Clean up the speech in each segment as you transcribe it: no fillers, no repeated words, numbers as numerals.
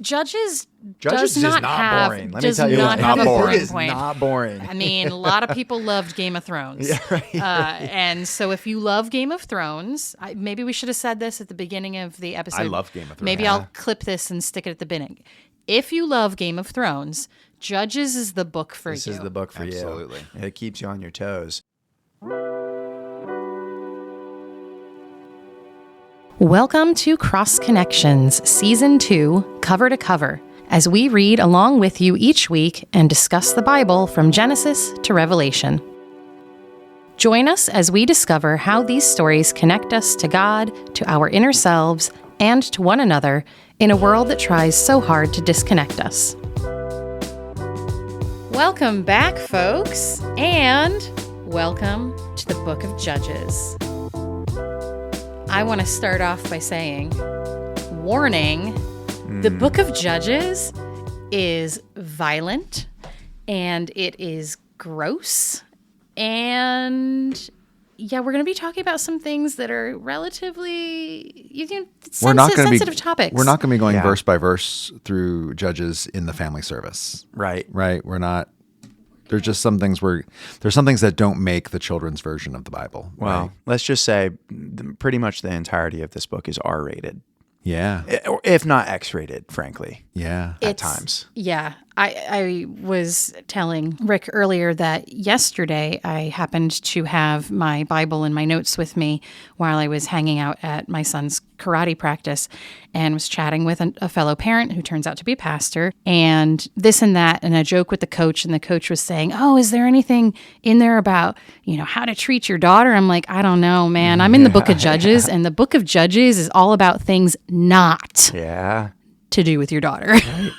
Judges Judges does is not not have, boring. Let me does tell you, not it's have not a boring. boring It is point. not boring. I mean, a lot of people loved Game of Thrones. Yeah, right. And so if you love Game of Thrones, maybe we should have said this at the beginning of the episode. I love Game of Thrones. Maybe I'll clip this and stick it at the beginning. If you love Game of Thrones, Judges is the book for you. This is the book for Absolutely. you. It keeps you on your toes. Welcome to Cross Connections, Season 2, Cover to Cover, as we read along with you each week and discuss the Bible from Genesis to Revelation. Join us as we discover how these stories connect us to God, to our inner selves, and to one another in a world that tries so hard to disconnect us. Welcome back, folks, and welcome to the Book of Judges. I want to start off by saying, warning, the Book of Judges is violent, and it is gross, and yeah, we're going to be talking about some things that are relatively sensitive topics. We're not going to be going verse by verse through Judges in the family service. Right. Right. We're not. There's just some things there's some things that don't make the children's version of the Bible. Well, right? let's just say pretty much the entirety of this book is R-rated. Yeah. If not X-rated, frankly. Yeah. At times. Yeah. I was telling Rick earlier that yesterday I happened to have my Bible and my notes with me while I was hanging out at my son's karate practice and was chatting with a fellow parent who turns out to be a pastor, and this and that, and a joke with the coach, and the coach was saying, "Oh, is there anything in there about, how to treat your daughter?" I'm like, "I don't know, man. I'm in the Book of Judges, and the Book of Judges is all about things not to do with your daughter." Right.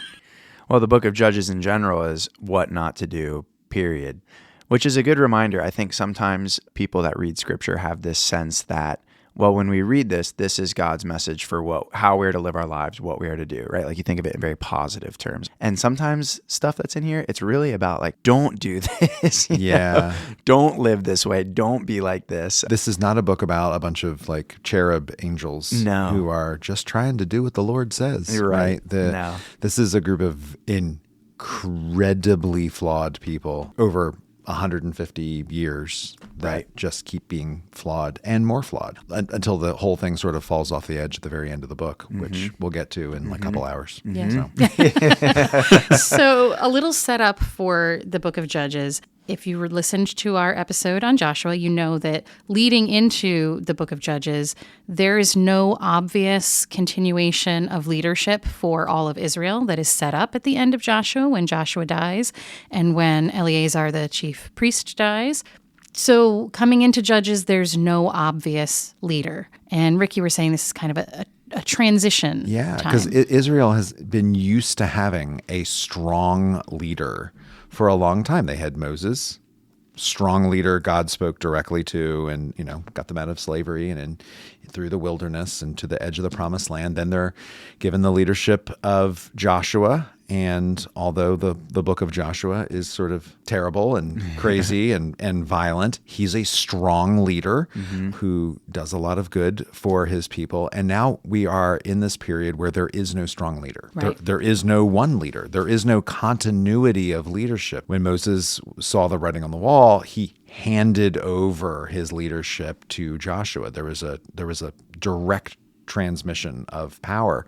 Well, the Book of Judges in general is what not to do, period. Which is a good reminder. I think sometimes people that read Scripture have this sense that, well, when we read this is God's message for how we're to live our lives, what we are to do, right? Like you think of it in very positive terms. And sometimes stuff that's in here, it's really about like, don't do this. Yeah. Don't live this way. Don't be like this. This is not a book about a bunch of like cherub angels who are just trying to do what the Lord says. You're right. No. This is a group of incredibly flawed people over 150 years that just keep being flawed and more flawed until the whole thing sort of falls off the edge at the very end of the book, which we'll get to in a couple hours. Yeah. So a little setup for the Book of Judges. If you listened to our episode on Joshua, you know that leading into the Book of Judges, there is no obvious continuation of leadership for all of Israel that is set up at the end of Joshua when Joshua dies and when Eleazar, the chief priest, dies. So coming into Judges, there's no obvious leader. And Rick, you were saying this is kind of a transition time. Yeah, because Israel has been used to having a strong leader for a long time. They had Moses, strong leader God spoke directly to and, got them out of slavery and through the wilderness and to the edge of the promised land. Then they're given the leadership of Joshua. And although the book of Joshua is sort of terrible and crazy and violent, he's a strong leader who does a lot of good for his people. And now we are in this period where there is no strong leader. Right. There is no one leader. There is no continuity of leadership. When Moses saw the writing on the wall, he handed over his leadership to Joshua. There was a direct transmission of power.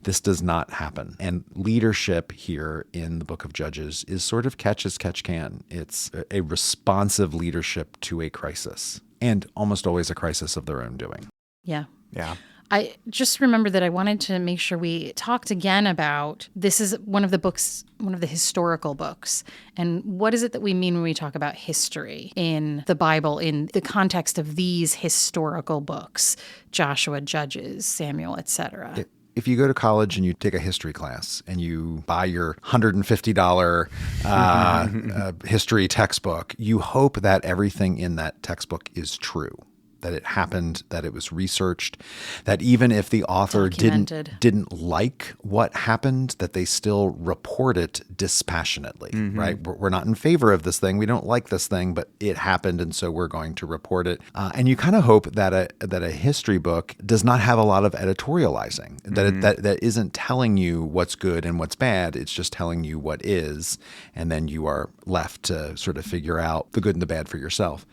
This does not happen. And leadership here in the Book of Judges is sort of catch as catch can. It's a responsive leadership to a crisis, and almost always a crisis of their own doing. Yeah. Yeah. I just remember that I wanted to make sure we talked again about, this is one of the historical books. And what is it that we mean when we talk about history in the Bible, in the context of these historical books, Joshua, Judges, Samuel, etc.? If you go to college and you take a history class and you buy your $150 history textbook, you hope that everything in that textbook is true. that it happened, that it was researched, that even if the author Documented. didn't like what happened, that they still report it dispassionately, right? We're not in favor of this thing. We don't like this thing, but it happened, and so we're going to report it. And you kind of hope that a history book does not have a lot of editorializing, that isn't telling you what's good and what's bad. It's just telling you what is, and then you are left to sort of figure out the good and the bad for yourself.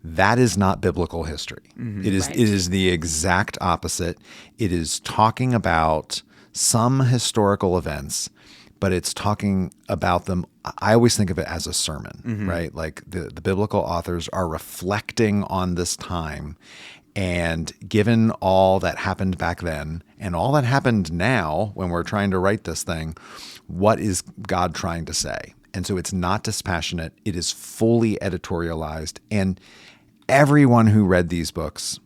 That is not biblical history. It is Right. it is the exact opposite. It is talking about some historical events, but it's talking about them. I always think of it as a sermon, right? Like the biblical authors are reflecting on this time, and given all that happened back then and all that happened now when we're trying to write this thing, what is God trying to say? And so it's not dispassionate. It is fully editorialized. And everyone who read these books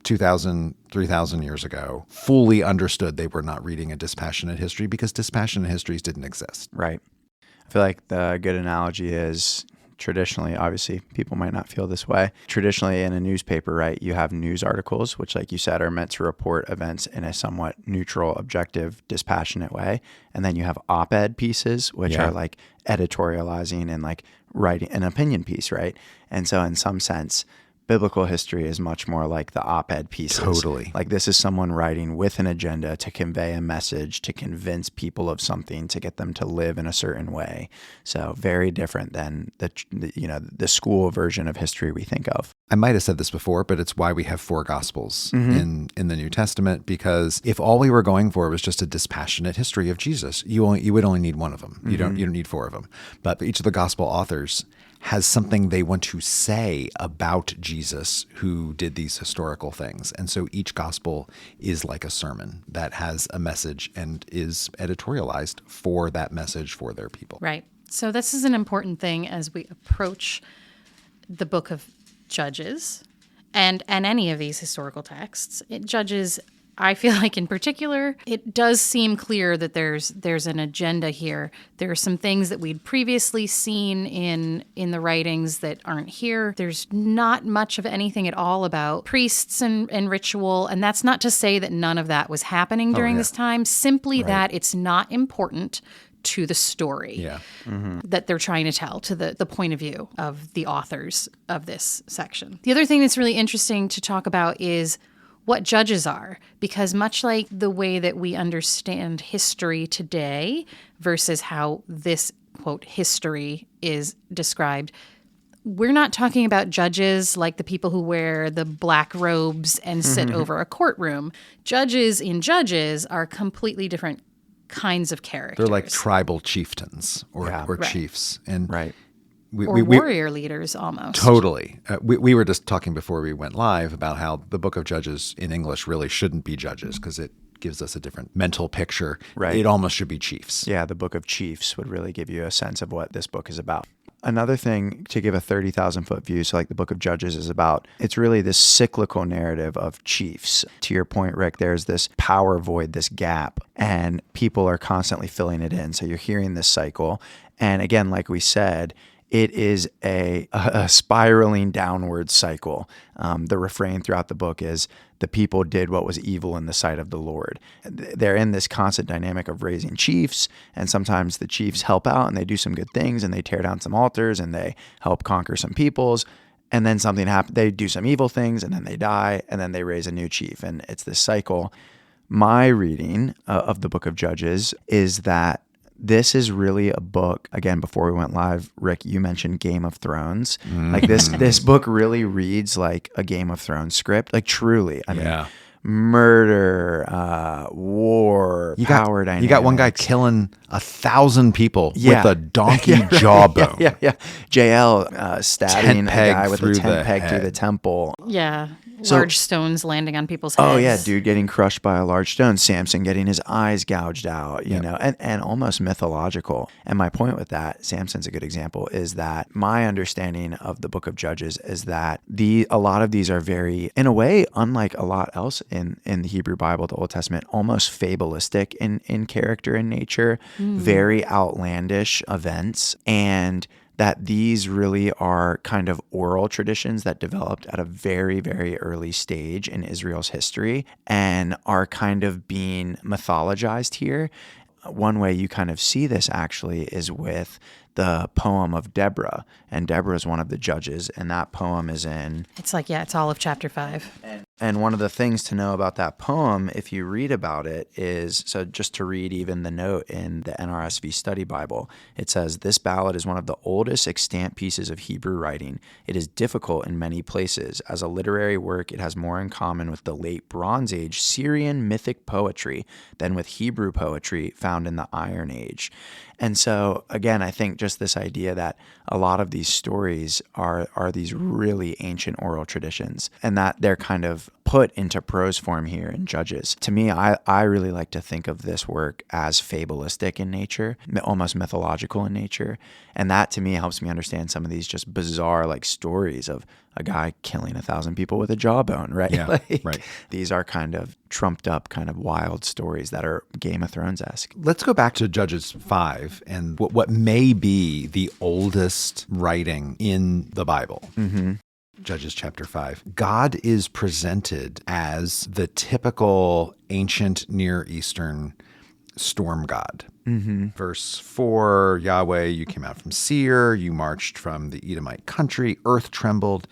2,000, 3,000 years ago fully understood they were not reading a dispassionate history, because dispassionate histories didn't exist. Right. I feel like the good analogy is traditionally, obviously, people might not feel this way. Traditionally, in a newspaper, right, you have news articles, which, like you said, are meant to report events in a somewhat neutral, objective, dispassionate way. And then you have op-ed pieces, which are like editorializing and like writing an opinion piece, right? And so in some sense, biblical history is much more like the op-ed pieces. Totally. Like this is someone writing with an agenda to convey a message, to convince people of something, to get them to live in a certain way. So very different than the school version of history we think of. I might have said this before, but it's why we have 4 Gospels in the New Testament, because if all we were going for was just a dispassionate history of Jesus, you would only need one of them. You don't need 4 of them. But each of the Gospel authors has something they want to say about Jesus who did these historical things. And so each gospel is like a sermon that has a message and is editorialized for that message for their people. Right. So this is an important thing as we approach the book of Judges and any of these historical texts. Judges, I feel like in particular, it does seem clear that there's an agenda here. There are some things that we'd previously seen in the writings that aren't here. There's not much of anything at all about priests and ritual. And that's not to say that none of that was happening during this time, simply that it's not important to the story that they're trying to tell, to the point of view of the authors of this section. The other thing that's really interesting to talk about is what judges are, because much like the way that we understand history today versus how this, quote, history is described, we're not talking about judges like the people who wear the black robes and sit over a courtroom. Judges in Judges are completely different kinds of characters. They're like tribal chieftains or Right. chiefs. And or warrior leaders almost. Totally. We were just talking before we went live about how the book of Judges in English really shouldn't be Judges because it gives us a different mental picture. Right. It almost should be Chiefs. Yeah, the book of Chiefs would really give you a sense of what this book is about. Another thing to give a 30,000-foot view, so like the book of Judges is about, it's really this cyclical narrative of chiefs. To your point, Rick, there's this power void, this gap, and people are constantly filling it in. So you're hearing this cycle. And again, like we said, it is a spiraling downward cycle. The refrain throughout the book is, the people did what was evil in the sight of the Lord. They're in this constant dynamic of raising chiefs, and sometimes the chiefs help out and they do some good things and they tear down some altars and they help conquer some peoples. And then something happens, they do some evil things and then they die and then they raise a new chief. And it's this cycle. My reading of the book of Judges is that this is really a book, again, before we went live, Rick, you mentioned Game of Thrones. Like this book really reads like a Game of Thrones script, like truly. I mean, murder, war, power dynamics. You got one guy killing 1,000 people with a donkey jawbone. Yeah. JL stabbing a guy with a tent peg through the temple. Yeah. Large stones landing on people's heads. Oh, yeah, dude getting crushed by a large stone. Samson getting his eyes gouged out, you know, and almost mythological. And my point with that, Samson's a good example, is that my understanding of the book of Judges is that a lot of these are very, in a way, unlike a lot else in the Hebrew Bible, the Old Testament, almost fabulistic in character and nature, very outlandish events. And that these really are kind of oral traditions that developed at a very, very early stage in Israel's history and are kind of being mythologized here. One way you kind of see this actually is with the poem of Deborah. And Deborah is one of the judges, and that poem is in... It's like, yeah, it's all of chapter 5. And one of the things to know about that poem, if you read about it, is, so just to read even the note in the NRSV Study Bible, it says, "This ballad is one of the oldest extant pieces of Hebrew writing. It is difficult in many places. As a literary work, it has more in common with the late Bronze Age Syrian mythic poetry than with Hebrew poetry found in the Iron Age." And so, again, I think just this idea that a lot of these stories are these really ancient oral traditions, and that they're kind of put into prose form here in Judges. To me, I really like to think of this work as fabulistic in nature, almost mythological in nature. And that, to me, helps me understand some of these just bizarre, like, stories of a guy killing 1,000 people with a jawbone, right? Yeah, Like, right. These are kind of trumped up, kind of wild stories that are Game of Thrones-esque. Let's go back to Judges 5 and what may be the oldest writing in the Bible. Mm-hmm. Judges chapter 5. God is presented as the typical ancient Near Eastern storm god. Mm-hmm. Verse 4, Yahweh, you came out from Seir, you marched from the Edomite country, earth trembled,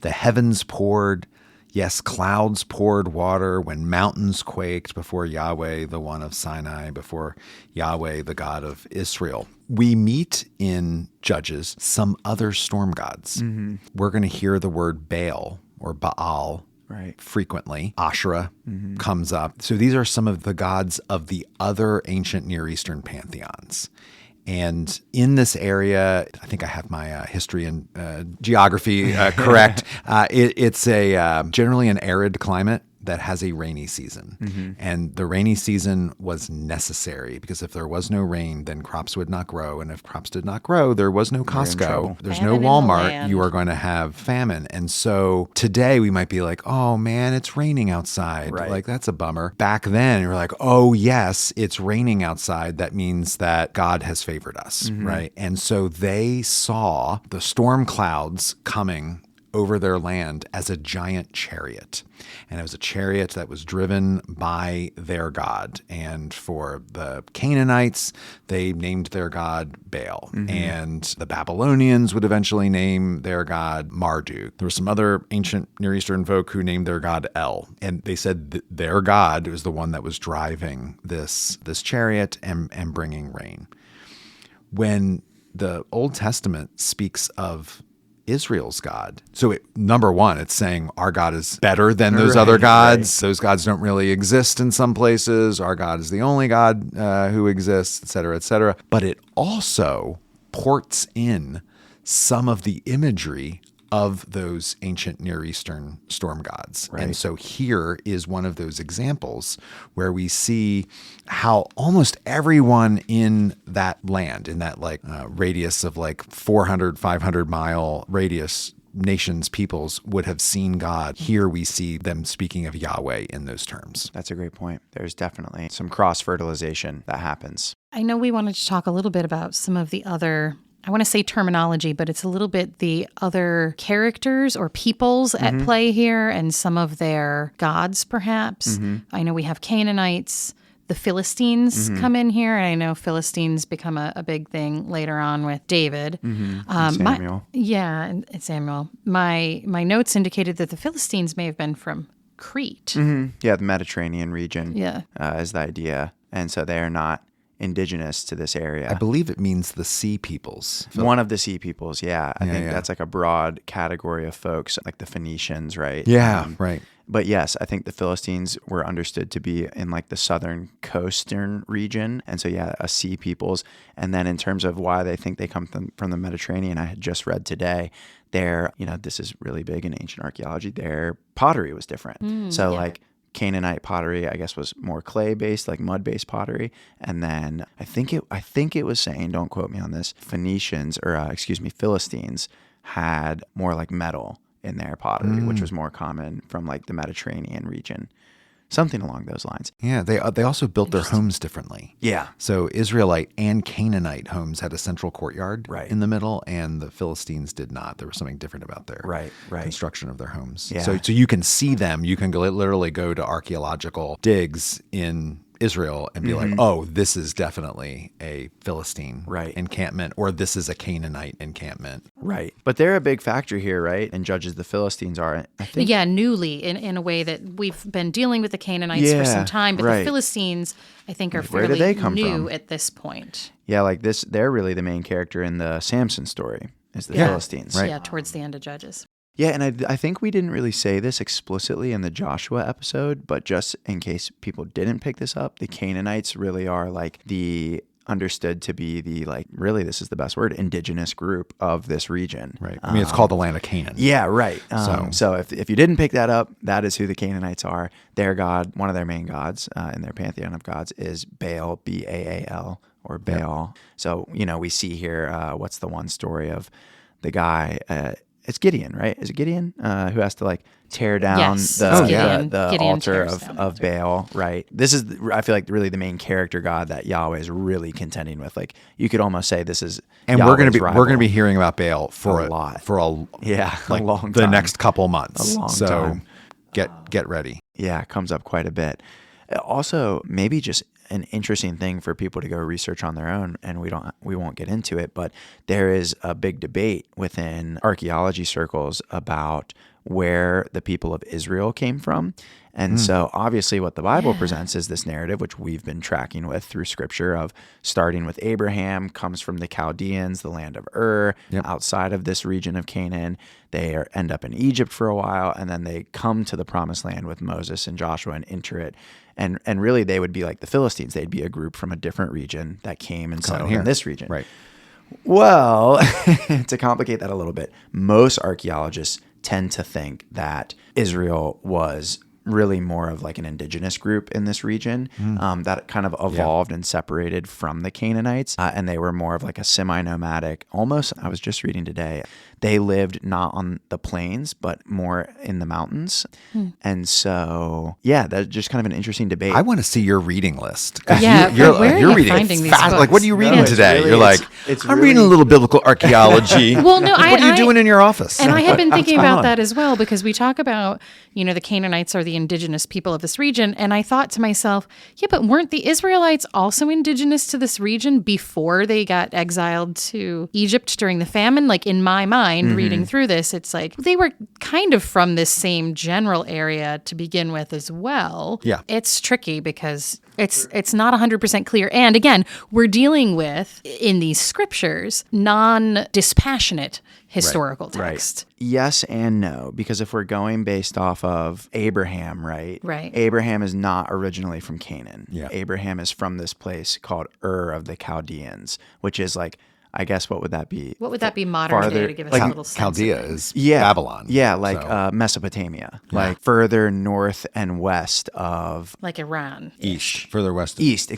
the heavens poured, yes, clouds poured water when mountains quaked before Yahweh, the one of Sinai, before Yahweh, the God of Israel. We meet in Judges some other storm gods. Mm-hmm. We're going to hear the word Baal or Baal Right. frequently. Asherah comes up. So these are some of the gods of the other ancient Near Eastern pantheons. And in this area, I think I have my history and geography correct. It's generally an arid climate that has a rainy season. Mm-hmm. And the rainy season was necessary because if there was no rain, then crops would not grow. And if crops did not grow, there was no Costco. There's Famine no in the Walmart. land. You are going to have famine. And so today we might be like, oh man, it's raining outside. Right. Like that's a bummer. Back then you're like, oh yes, it's raining outside. That means that God has favored us, right? And so they saw the storm clouds coming over their land as a giant chariot. And it was a chariot that was driven by their God. And for the Canaanites, they named their god Baal. And the Babylonians would eventually name their god Marduk. There were some other ancient Near Eastern folk who named their god El. And they said that their god was the one that was driving this chariot and bringing rain. When the Old Testament speaks of Israel's God. So number one, it's saying our God is better than those other gods. Right. Those gods don't really exist in some places. Our God is the only God who exists, et cetera, et cetera. But it also ports in some of the imagery of those ancient Near Eastern storm gods. Right. And so here is one of those examples where we see how almost everyone in that land, in that radius of 400, 500 mile radius, nations, peoples would have seen God. Here we see them speaking of Yahweh in those terms. That's a great point. There's definitely some cross-fertilization that happens. I know we wanted to talk a little bit about some of the other, I want to say terminology, but it's a little bit the other characters or peoples at play here and some of their gods, perhaps. I know we have Canaanites. The Philistines come in here, and I know Philistines become a big thing later on with David. Samuel. And Samuel. My notes indicated that the Philistines may have been from Crete. Yeah, the Mediterranean region is the idea. And so they are not indigenous to this area. I believe it means the sea peoples. One of the sea peoples, I think that's like a broad category of folks, like the Phoenicians, right? Yeah, right. But yes, I think the Philistines were understood to be in like the southern coastern region. And so, a sea peoples. And then in terms of why they think they come from the Mediterranean, I had just read today, this is really big in ancient archaeology, their pottery was different. Canaanite pottery, I guess, was more clay-based, like mud-based pottery. And then I think it was saying, don't quote me on this, Philistines had more like metal in their pottery, which was more common from like the Mediterranean region. something along those lines. Yeah, they also built their homes differently. Yeah. So Israelite and Canaanite homes had a central courtyard Right. in the middle, and the Philistines did not. There was something different about their Right. construction of their homes. Yeah. So you can see them. You can literally go to archaeological digs in Israel and be like, oh, this is definitely a Philistine encampment, or this is a Canaanite encampment. Right. But they're a big factor here, right? And Judges, the Philistines are, I think. Yeah, newly in a way that we've been dealing with the Canaanites for some time, but the Philistines, I think, are Where did fairly they come new from? at this point. Yeah, like this, they're really the main character in the Samson story, is the Philistines. Right. Yeah, towards the end of Judges. Yeah, and I think we didn't really say this explicitly in the Joshua episode, but just in case people didn't pick this up, the Canaanites really are like the understood to be the, like, really, this is the best word, indigenous group of this region. Right. I mean, it's called the land of Canaan. Yeah, right. So if you didn't pick that up, that is who the Canaanites are. Their god, one of their main gods in their pantheon of gods is Baal, B-A-A-L, or Baal. Yep. So, we see here, what's the one story of the guy, it's Gideon, right? Is it Gideon who has to like tear down the altar of Baal, right? This is, I feel like, really the main character god that Yahweh is really contending with. Like, you could almost say this is, and Yahweh's we're gonna be hearing about Baal for a lot, for a long the time. Next couple months. A long time. Get ready. Yeah, it comes up quite a bit. Also, maybe just an interesting thing for people to go research on their own, and we won't get into it, but there is a big debate within archaeology circles about where the people of Israel came from. And so obviously what the Bible presents is this narrative, which we've been tracking with through scripture, of starting with Abraham, comes from the Chaldeans, the land of Ur, outside of this region of Canaan. They end up in Egypt for a while, and then they come to the promised land with Moses and Joshua and enter it. And really they would be like the Philistines. They'd be a group from a different region that came and settled in this region. Right. Well, to complicate that a little bit, most archaeologists tend to think that Israel was really more of like an indigenous group in this region that kind of evolved and separated from the Canaanites. And they were more of like a semi-nomadic, almost, I was just reading today, they lived not on the plains, but more in the mountains. And so, that's just kind of an interesting debate. I want to see your reading list. Yeah, where are you reading finding these fast. books? Like, what are you reading today? Really, You're like, I'm reading a little biblical archaeology. Well, no, what are you doing in your office? And I had been thinking about that as well, because we talk about, the Canaanites are the indigenous people of this region. And I thought to myself, but weren't the Israelites also indigenous to this region before they got exiled to Egypt during the famine? Like, in my mind, reading through this, it's like they were kind of from this same general area to begin with as well. Yeah. It's tricky because it's not 100% clear. And again, we're dealing with, in these scriptures, non-dispassionate historical text. Right. Yes and no, because if we're going based off of Abraham, right? Abraham is not originally from Canaan. Yeah. Abraham is from this place called Ur of the Chaldeans, which is like, I guess, what would that be? What would that be modern day to give us a little sense? Chaldea of is Babylon. Yeah, like Mesopotamia, like further north and west of... Like Iran. East, further west. East,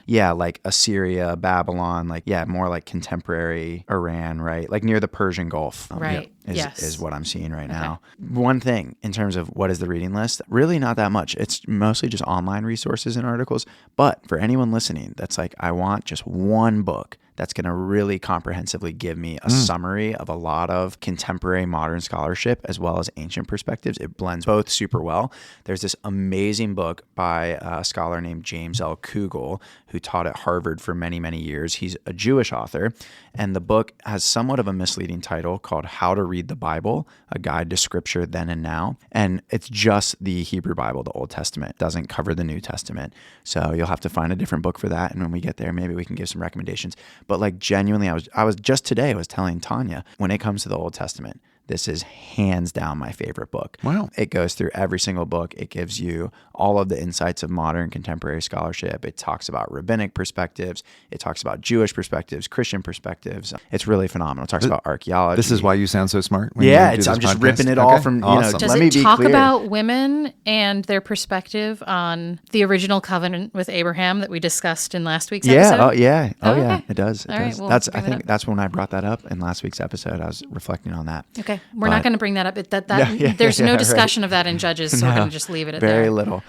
Yeah, like Assyria, Babylon, like, more like contemporary Iran, right? Like near the Persian Gulf. Right. Is what I'm seeing right now. One thing in terms of what is the reading list, really not that much. It's mostly just online resources and articles. But for anyone listening that's like, I want just one book that's going to really comprehensively give me a summary of a lot of contemporary modern scholarship as well as ancient perspectives. It blends both super well. There's this amazing book by a scholar named James L. Kugel, who taught at Harvard for many, many years. He's a Jewish author, and the book has somewhat of a misleading title called How to Read the Bible, A Guide to Scripture Then and Now. And it's just the Hebrew Bible, the Old Testament. It doesn't cover the New Testament. So you'll have to find a different book for that. And when we get there, maybe we can give some recommendations. But like genuinely, I was just today, I was telling Tanya, when it comes to the Old Testament, this is hands down my favorite book. Wow. It goes through every single book. It gives you all of the insights of modern contemporary scholarship. It talks about rabbinic perspectives. It talks about Jewish perspectives, Christian perspectives. It's really phenomenal. It talks about archaeology. This is why you sound so smart. I'm just ripping it all from, awesome. Does let me it be talk clear. about women and their perspective on the original covenant with Abraham that we discussed in last week's episode? Yeah. Okay. It does. All right, well, I think that's when I brought that up in last week's episode. I was reflecting on that. Okay. Okay, we're not going to bring that up. There's no discussion of that in Judges, so we're going to just leave it at Very there. little,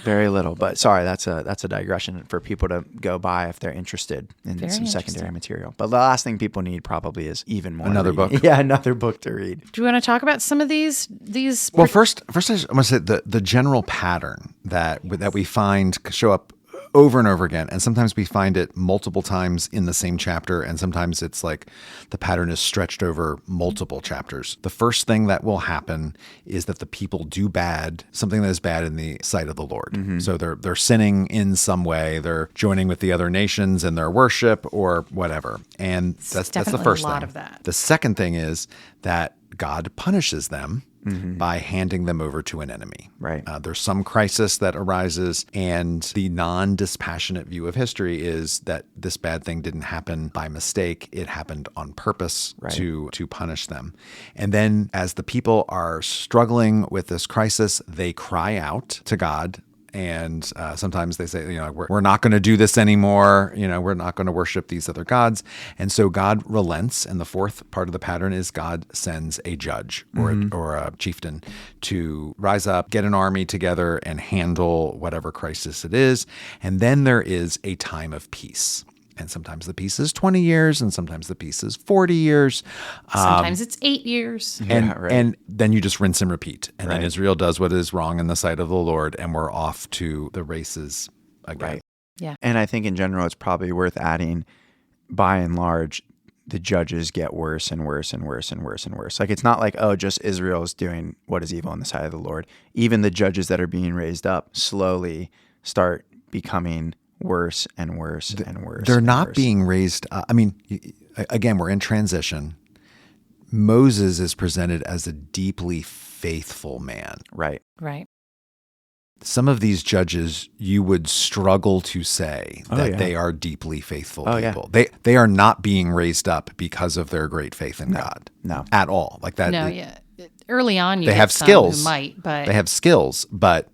very little. But sorry, that's a digression for people to go by if they're interested in Very some secondary interesting. material. But the last thing people need probably is even more Another reading. book? Yeah, another book to read. Do you want to talk about some of these? Well, first I just want to say the general pattern that we find show up over and over again, and sometimes we find it multiple times in the same chapter, and sometimes it's like the pattern is stretched over multiple chapters. The first thing that will happen is that the people do something that is bad in the sight of the Lord. So they're sinning in some way. They're joining with the other nations in their worship or whatever, and that's the definitely first a lot thing. of that. The second thing is that God punishes them by handing them over to an enemy. Right. There's some crisis that arises, and the non-dispassionate view of history is that this bad thing didn't happen by mistake. It happened on purpose to punish them. And then as the people are struggling with this crisis, they cry out to God. And sometimes they say, we're not going to do this anymore. We're not going to worship these other gods. And so God relents. And the fourth part of the pattern is God sends a judge or a chieftain to rise up, get an army together, and handle whatever crisis it is. And then there is a time of peace. And sometimes the peace is 20 years, and sometimes the peace is 40 years. Sometimes it's 8 years. And then you just rinse and repeat. And then Right. Israel does what is wrong in the sight of the Lord, and we're off to the races again. Right. Yeah. And I think in general, it's probably worth adding, by and large, the judges get worse and worse and worse and worse and worse. Like, it's not like, just Israel's doing what is evil in the sight of the Lord. Even the judges that are being raised up slowly start becoming worse and worse and worse. They're and not worse. being raised. Again, we're in transition. Moses is presented as a deeply faithful man. Right. Right. Some of these judges, you would struggle to say that they are deeply faithful people. They are not being raised up because of their great faith in God. No. At all. Like that. No, yeah. Early on, you They get have some skills. who might, but They have skills, but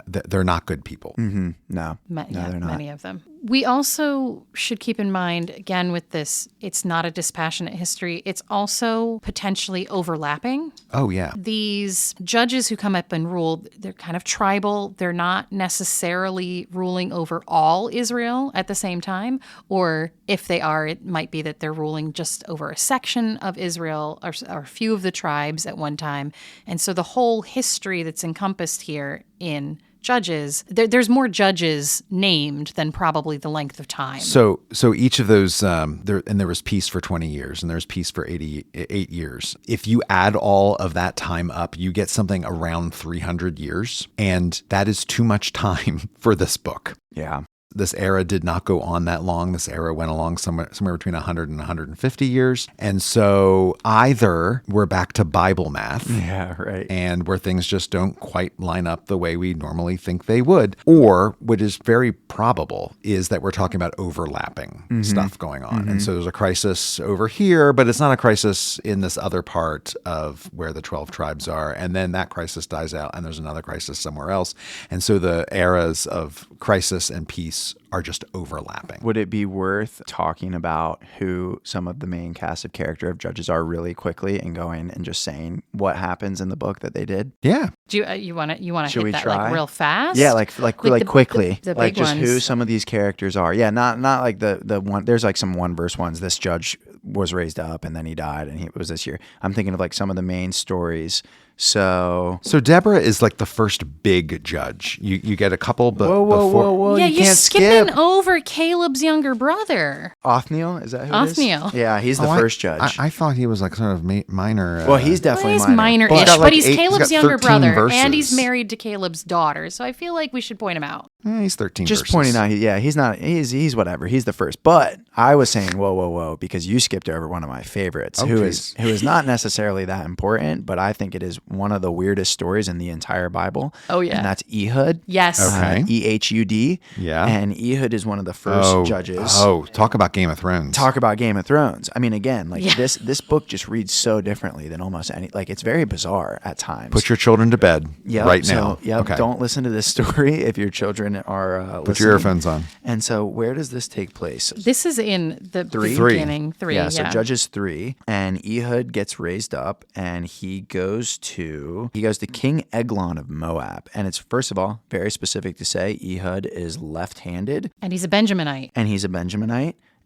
they're not good people. No. No, they're not. many of them. We also should keep in mind, again, with this, it's not a dispassionate history. It's also potentially overlapping. Oh, yeah. These judges who come up and rule, they're kind of tribal. They're not necessarily ruling over all Israel at the same time. Or if they are, it might be that they're ruling just over a section of Israel or a few of the tribes at one time. And so the whole history that's encompassed here in Judges, there's more judges named than probably the length of time. So each of those, there was peace for 20 years, and there's peace for 88 years. If you add all of that time up, you get something around 300 years, and that is too much time for this book. Yeah. This era did not go on that long. This era went along somewhere between 100 and 150 years. And so either we're back to Bible math. Yeah, right. And where things just don't quite line up the way we normally think they would. Or what is very probable is that we're talking about overlapping stuff going on. And so there's a crisis over here, but it's not a crisis in this other part of where the 12 tribes are. And then that crisis dies out and there's another crisis somewhere else. And so the eras of crisis and peace are just overlapping. Would it be worth talking about who some of the main cast of character of Judges are really quickly and going and just saying what happens in the book that they did? Yeah. Do you want to Should hit we that try? like real fast? Yeah, like quickly. the like big just who ones. some of these characters are. Yeah, not like the one. There's like some one verse ones. This judge was raised up and then he died and it was this year. I'm thinking of like some of the main stories. So Deborah is like the first big judge. You get a couple, but whoa! Yeah, you you're can't skipping skip. over Caleb's younger brother. Othniel, is that who it is? Othniel. Yeah, he's the first judge. I thought he was like sort of minor. well, he's definitely Well, he's minor. minor-ish, got, but like, he's he's Caleb's got younger 13 brother, verses. and he's married to Caleb's daughter. So I feel like we should point him out. He's 13 Just verses. pointing out, he's not, he's whatever. He's the first. But I was saying, whoa, because you skipped over one of my favorites, Oh, who geez. is not necessarily that important, but I think it is one of the weirdest stories in the entire Bible. Oh, yeah. And that's Ehud. Yes. Okay. Ehud. Yeah. And Ehud is one of the first judges. Oh, talk about Game of Thrones. Talk about Game of Thrones. I mean, again, like Yeah. this book just reads so differently than almost any. Like, it's very bizarre at times. Put your children to bed Yep, right so, now. Yep. Okay. Don't listen to this story if your children turn our Put your earphones on. And so where does this take place? This is in the Three. beginning. Three. Yeah, so Judges 3, and Ehud gets raised up, and he goes to King Eglon of Moab. And it's, first of all, very specific to say Ehud is left-handed. And he's a Benjaminite.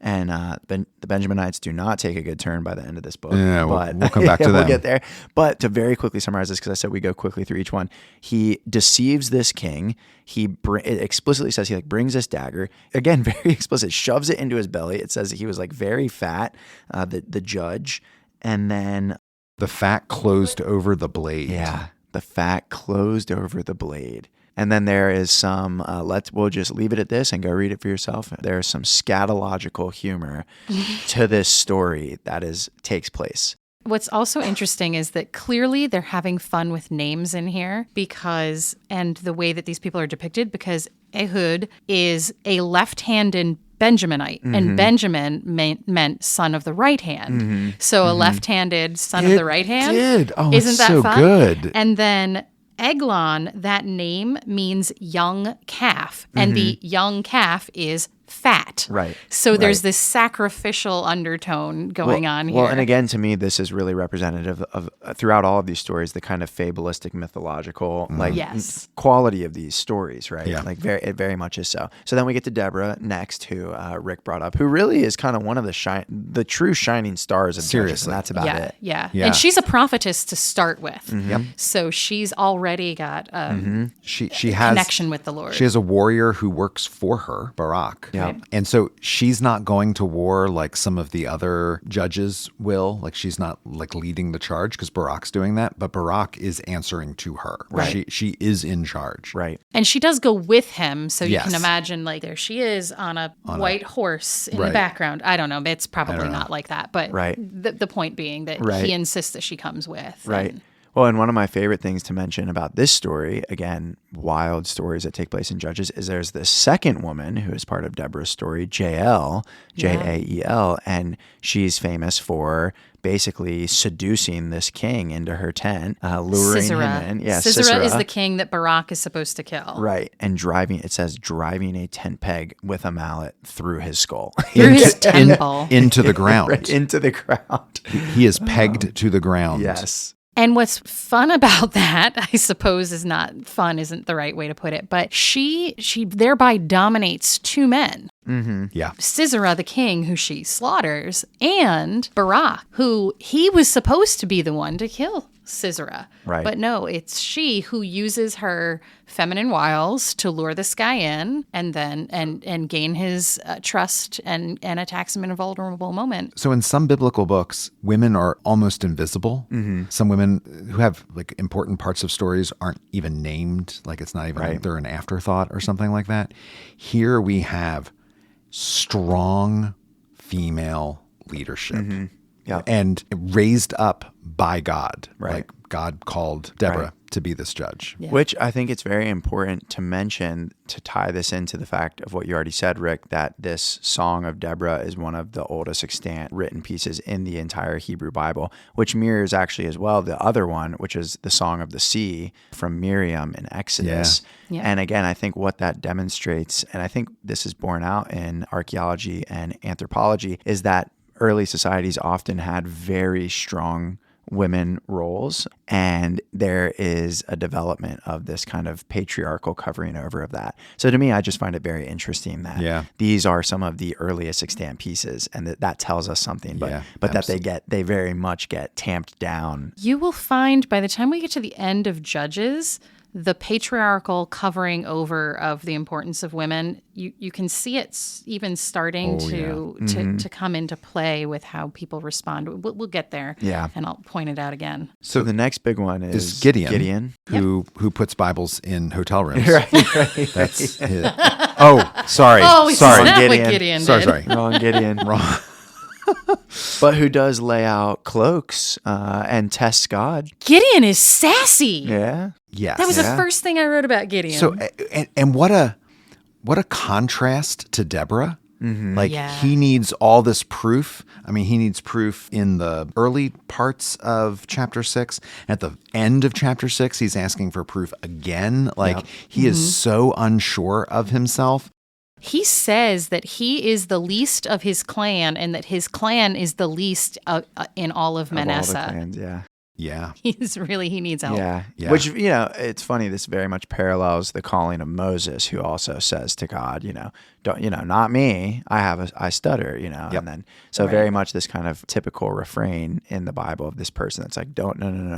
And the Benjaminites do not take a good turn by the end of this book. Yeah, but we'll come back to we'll them. get there. But to very quickly summarize this, because I said we go quickly through each one, he deceives this king. It explicitly says he brings this dagger. Again, very explicit. Shoves it into his belly. It says he was very fat, the judge. And then... The fat closed over the blade. Yeah, the fat closed over the blade. And then there is some, we'll just leave it at this and go read it for yourself. There's some scatological humor to this story that takes place. What's also interesting is that clearly they're having fun with names in here and the way that these people are depicted, because Ehud is a left-handed Benjaminite, and Benjamin meant son of the right hand. So a left-handed son of the right hand. Isn't that so fun? Good. And then Eglon, that name means young calf, and the young calf is fat. Right. So there's this sacrificial undertone going on here. Well, and again, to me, this is really representative of throughout all of these stories, the kind of fabulistic, mythological, quality of these stories, right? Yeah. It very much is so. So then we get to Deborah next, who Rick brought up, who really is kind of one of the true shining stars of Judges, and that's about it. Yeah. Yeah. And she's a prophetess to start with. Yep. So she's already got She has connection with the Lord. She has a warrior who works for her, Barak. Yeah. And so she's not going to war like some of the other judges will. She's not leading the charge because Barak's doing that, but Barak is answering to her. Right. She is in charge. Right. And she does go with him, so you Yes. can imagine there she is on a white horse in the Right. background. I don't know. It's probably not like that, but Right. the point being that Right. he insists that she comes with. Right. Well, and one of my favorite things to mention about this story, again, wild stories that take place in Judges, is there's this second woman who is part of Deborah's story, Jael, Jael, and she's famous for basically seducing this king into her tent, luring him in. Yeah, Sisera is the king that Barak is supposed to kill. Right. And driving a tent peg with a mallet through his skull. Through his temple. Into the ground. Right, into the ground. He is pegged to the ground. Yes. And what's fun about that, I suppose isn't the right way to put it, but she thereby dominates two men. Mm-hmm. Yeah. Sisera, the king, who she slaughters, and Barak, who he was supposed to be the one to kill Sisera. Right. But no, it's she who uses her feminine wiles to lure this guy in and then and gain his trust and attacks him in a vulnerable moment. So in some biblical books, women are almost invisible. Mm-hmm. Some women who have important parts of stories aren't even named. It's not even they're an afterthought or something like that. Here we have strong female leadership. Mm-hmm. Yeah. And raised up by God. Right. God called Deborah to be this judge. Yeah. Which I think it's very important to mention, to tie this into the fact of what you already said, Rick, that this Song of Deborah is one of the oldest extant written pieces in the entire Hebrew Bible, which mirrors actually as well the other one, which is the Song of the Sea from Miriam in Exodus. Yeah. And again, I think what that demonstrates, and I think this is borne out in archaeology and anthropology, is that early societies often had very strong women roles, and there is a development of this kind of patriarchal covering over of that. So to me, I just find it very interesting that these are some of the earliest extant pieces, and that tells us something, but that they very much get tamped down. You will find by the time we get to the end of Judges, the patriarchal covering over of the importance of women, you can see it even starting to come into play with how people respond. We'll get there, and I'll point it out again. So the next big one is Gideon. Who puts Bibles in hotel rooms. right. That's his. Oh, sorry. Oh, sorry. Not Gideon. what Gideon did. Sorry. Wrong Gideon. Wrong. But who does lay out cloaks and tests God. Gideon is sassy. Yeah. Yes. That was the first thing I wrote about Gideon. So, and what a contrast to Deborah. Like Yeah. he needs all this proof. I mean, he needs proof in the early parts of chapter 6. At the end of chapter 6, he's asking for proof again. Like he is so unsure of himself. He says that he is the least of his clan and that his clan is the least in all of Of all the Manasseh. clans, yeah. Yeah. He needs help. Yeah. Yeah. Which, it's funny. This very much parallels the calling of Moses, who also says to God, don't, not me. I stutter, Yep. and then, so very much this kind of typical refrain in the Bible of this person that's like, no,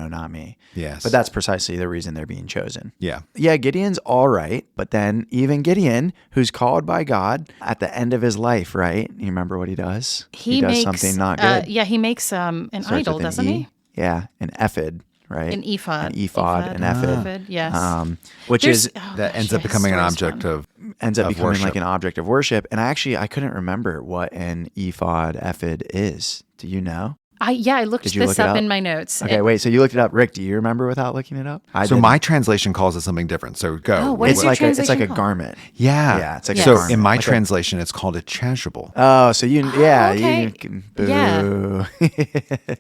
not me. Yes. But that's precisely the reason they're being chosen. Yeah. Yeah, Gideon's all right. But then even Gideon, who's called by God at the end of his life, right? You remember what he does? He does makes something not good. he makes an Starts idol, with an doesn't E. he? Yeah, an ephod, right? An ephod. An ephod, an ephod. Yes. Which There's- is That ends yeah, up becoming an his object story's of ends up of becoming worship. like an object of worship. And I couldn't remember what an ephod is. Do you know? I looked Did you this look it up up? in my notes. Okay, wait. So you looked it up, Rick? Do you remember without looking it up? I So didn't. my translation calls it something different. So go. Oh, what is it's your like it's like a translation called? garment. Yeah. Yeah, it's like a so garment. in my Like a- translation, it's called a chasuble. Oh, so okay. you can boo. Yeah.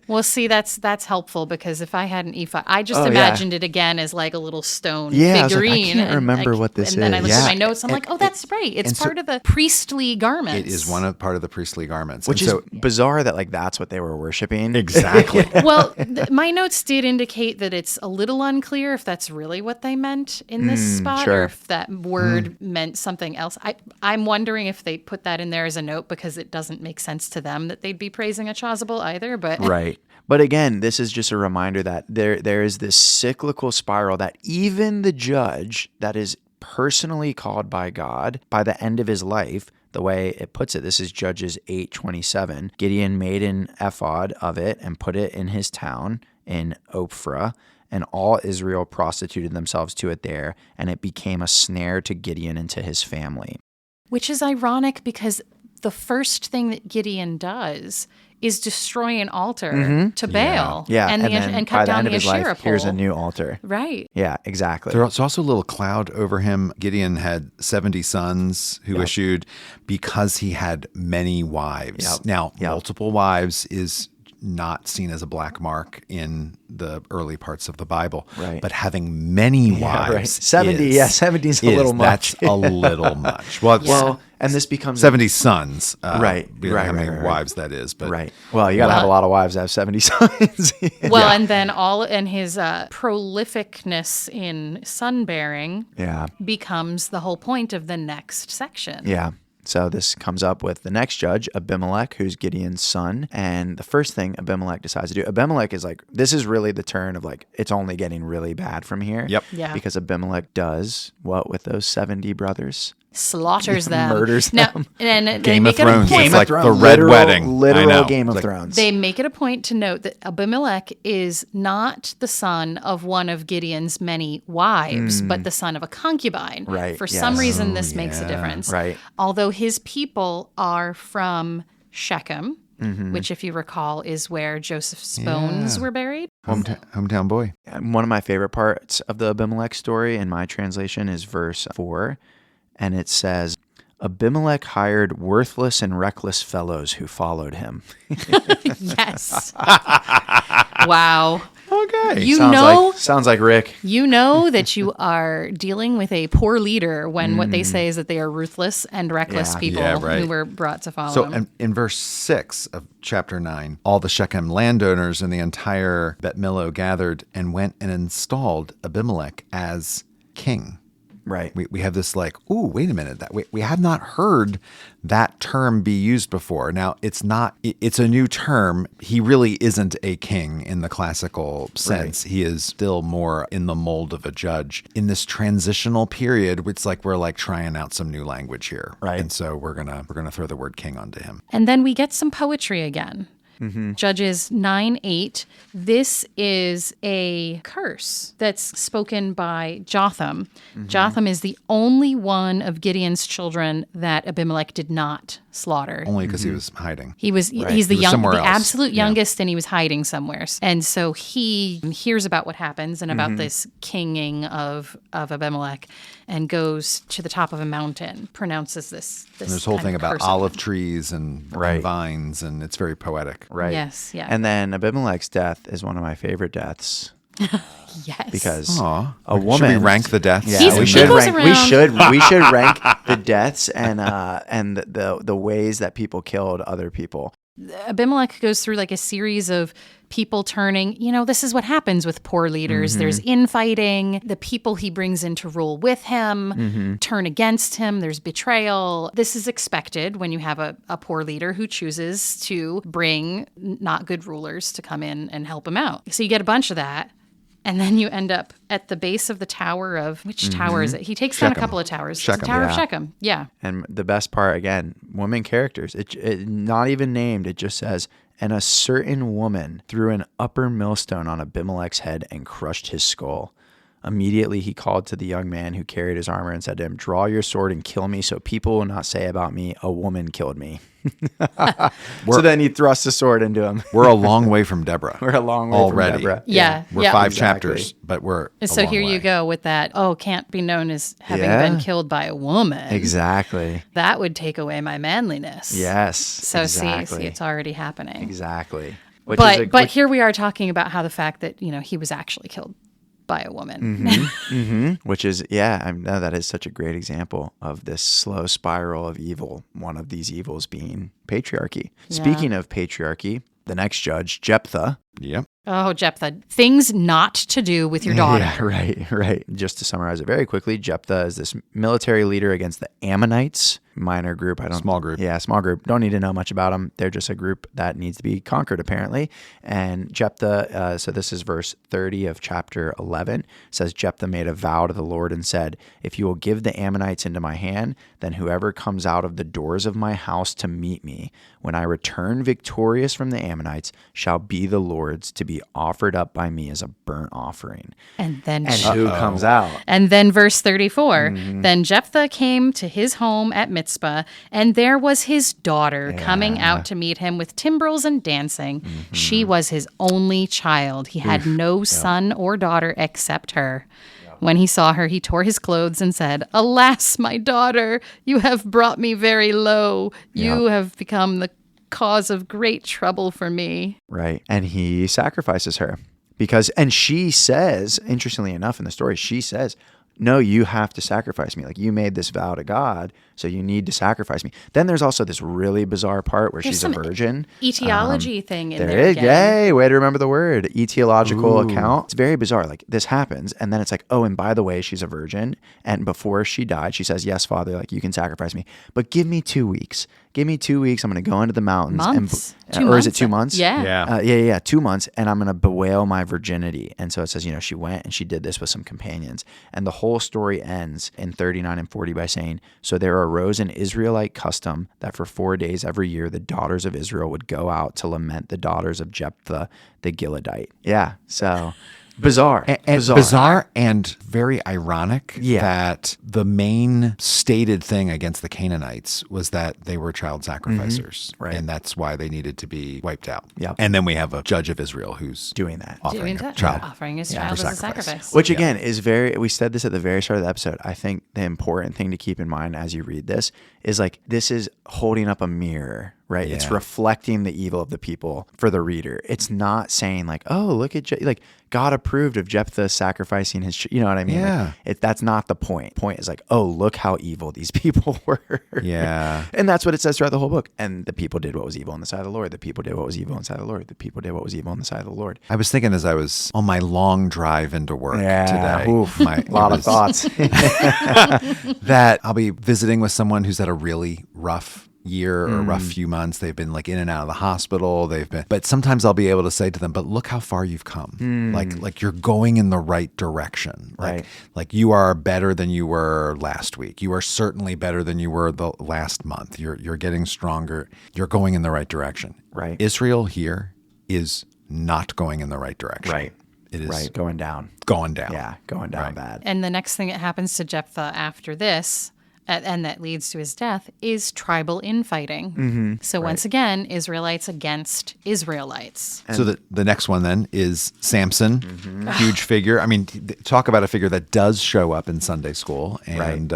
Well, see, that's helpful because if I had an ephod, I just Oh, yeah. imagined it again as like a little stone Yeah, I was like, I figurine. can't remember what this And then I is. looked Yeah. at my notes. I'm And- like, oh, that's right. It's and so- part of the priestly garments. It is part of the priestly garments. Which And is so, bizarre that like that's what they were worshiping. exactly. Well, my notes did indicate that it's a little unclear if that's really what they meant in this spot sure. or if that word meant something else. I'm wondering if they put that in there as a note because it doesn't make sense to them that they'd be praising a chasuble either. But Right. But again, this is just a reminder that there is this cyclical spiral that even the judge that is personally called by God by the end of his life, the way it puts it, this is Judges 8:27. Gideon made an ephod of it and put it in his town in Ophrah, and all Israel prostituted themselves to it there, and it became a snare to Gideon and to his family. which is ironic because the first thing that Gideon does is destroy an altar to Baal. Yeah, and, then and by cut the down end the of his Asherah life, pole. here's a new altar. Right. Yeah, exactly. There's also a little cloud over him. Gideon had 70 sons who issued because he had many wives. Yep. Now, Yep. multiple wives is not seen as a black mark in the early parts of the Bible. Right. But having many wives. right. 70, is- yeah, 70 is a little much. That's a little much. Well, Well, and this becomes 70 sons. Right, We don't know how many right. wives that is. But right. Well, you got to have a lot of wives to have 70 sons. Well, and then his prolificness in son bearing Yeah. becomes the whole point of the next section. Yeah. So this comes up with the next judge, Abimelech, who's Gideon's son. And the first thing Abimelech decides to do, Abimelech is like, this is really the turn of like, it's only getting really bad from here. Yep. Yeah. Because Abimelech does what with those 70 brothers? Slaughters them. Murders Now, them. and they Game of make it a Thrones. point. It's like the Red Literal- Wedding. I Literal know. Game of It's like- Thrones. They make it a point to note that Abimelech is not the son of one of Gideon's many wives, but the son of a concubine. Right, For some yes. reason, this makes a difference. Right. Although his people are from Shechem, Mm-hmm. which, if you recall, is where Joseph's bones were buried. Hometown boy. One of my favorite parts of the Abimelech story in my translation is verse 4. And it says, Abimelech hired worthless and reckless fellows who followed him. Yes. Wow. Okay. You sounds know, sounds like Rick. you know that you are dealing with a poor leader when what they say is that they are ruthless and reckless Yeah. people Yeah, right. who were brought to follow So him. in verse 6 of chapter 9, all the Shechem landowners and the entire Bet Millo gathered and went and installed Abimelech as king. Right. We have this like, ooh, wait a minute. That we have not heard that term be used before. Now, it's a new term. He really isn't a king in the classical sense. Right. He is still more in the mold of a judge. In this transitional period, it's like we're like trying out some new language here. Right. And so we're gonna throw the word king onto him. And then we get some poetry again. Mm-hmm. Judges 9:8. This is a curse that's spoken by Jotham. Mm-hmm. Jotham is the only one of Gideon's children that Abimelech did not slaughter. Only because he was hiding. He's the He was young, somewhere the else. absolute Yeah. youngest, and he was hiding somewhere. And so he hears about what happens and about this kinging of Abimelech, and goes to the top of a mountain, pronounces this. And this whole kind thing of about curse on olive him. trees and Right. vines, and it's very poetic. Right. Yes, yeah. And then Abimelech's death is one of my favorite deaths Yes. because Aw. a woman. Should we rank the deaths? Yeah, He's- we he should goes rank. around- We should rank the deaths and the ways that people killed other people. Abimelech goes through like a series of people turning. This is what happens with poor leaders. There's infighting. The people he brings in to rule with him turn against him. There's betrayal. This is expected when you have a poor leader who chooses to bring not good rulers to come in and help him out. So you get a bunch of that. And then you end up at the base of the tower of, which tower is it? He takes down a Shechem. couple of towers. Shechem, The Tower of yeah. Shechem. Yeah. And the best part, again, women characters. It not even named. It just says, and a certain woman threw an upper millstone on Abimelech's head and crushed his skull. Immediately he called to the young man who carried his armor and said to him, draw your sword and kill me so people will not say about me, a woman killed me. So then he thrusts the sword into him. We're a long way from Deborah. We're a long way already. from Deborah. Yeah. We're 5 Exactly. chapters, but we're a So long here you way. go with that. Oh, can't be known as having Yeah. been killed by a woman. Exactly. That would take away my manliness. Yes. So exactly. see, it's already happening. Exactly. Which But is but here we are talking about how the fact that he was actually killed by a woman. which is, yeah, I know that is such a great example of this slow spiral of evil. One of these evils being patriarchy. Yeah. Speaking of patriarchy, the next judge, Jephthah. Yep. Oh, Jephthah, things not to do with your daughter. Yeah, right. Just to summarize it very quickly, Jephthah is this military leader against the Ammonites, minor group. Small group. Yeah, small group. Don't need to know much about them. They're just a group that needs to be conquered, apparently. And Jephthah, so this is verse 30 of chapter 11, says, Jephthah made a vow to the Lord and said, if you will give the Ammonites into my hand, then whoever comes out of the doors of my house to meet me, when I return victorious from the Ammonites, shall be the Lord's to be offered up by me as a burnt offering. And then And who comes out? And then verse 34, Mm-hmm. then Jephthah came to his home at Mizpah, and there was his daughter coming out to meet him with timbrels and dancing. Mm-hmm. She was his only child. He had no son or daughter except her. When he saw her, he tore his clothes and said, alas, my daughter, you have brought me very low. You have become the cause of great trouble for me. Right. And he sacrifices her and she says, interestingly enough in the story, she says, no, you have to sacrifice me. Like, you made this vow to God, so you need to sacrifice me. Then there's also this really bizarre part where There's she's a some virgin. Etiology thing in There there is, again. yay, way to remember the word, etiological account. It's very bizarre. Like, this happens, and then it's like, oh, and by the way, she's a virgin. And before she died, she says, yes, Father, like, you can sacrifice me, but give me 2 weeks. Give me 2 weeks. I'm going to go into the mountains. Months. And, or is it 2 months? Yeah. Yeah. 2 months, and I'm going to bewail my virginity. And so it says, she went and she did this with some companions. And the whole story ends in 39 and 40 by saying, so there arose an Israelite custom that for 4 days every year the daughters of Israel would go out to lament the daughters of Jephthah the Gileadite. Yeah, so bizarre. And bizarre and very ironic Yeah. that the main stated thing against the Canaanites was that they were child sacrificers. Right. And that's why they needed to be wiped out. Yep. And then we have a judge of Israel who's Doing that. offering Doing a that. child. Offering his Yeah, child for as a sacrifice. sacrifice. Which again is we said this at the very start of the episode. I think the important thing to keep in mind as you read this is like, this is holding up a mirror, right? It's Yeah. reflecting the evil of the people for the reader. It's not saying like, oh, look at, like, God approved of Jephthah sacrificing his, you know what I mean? Yeah. Like, that's not the point. The point is like, oh, look how evil these people were. Yeah. And that's what it says throughout the whole book. And the people did what was evil on the side of the Lord. The people did what was evil on the side of the Lord. The people did what was evil on the side of the Lord. I was thinking as I was on my long drive into work today, Oof, my, a lot of thoughts. that I'll be visiting with someone who's had a really rough year or rough few months. They've been like in and out of the hospital. But sometimes I'll be able to say to them, but look how far you've come. Like you're going in the right direction. Right. Like you are better than you were last week. You are certainly better than you were the last month. You're getting stronger. You're going in the right direction. Right. Israel here is not going in the right direction. Right. It is Right. Going down. going down. Yeah. Going down Right. bad. And the next thing that happens to Jephthah after this, and that leads to his death, is tribal infighting. So once again, Israelites against Israelites. So the next one then is Samson, huge figure. I mean, talk about a figure that does show up in Sunday school. And,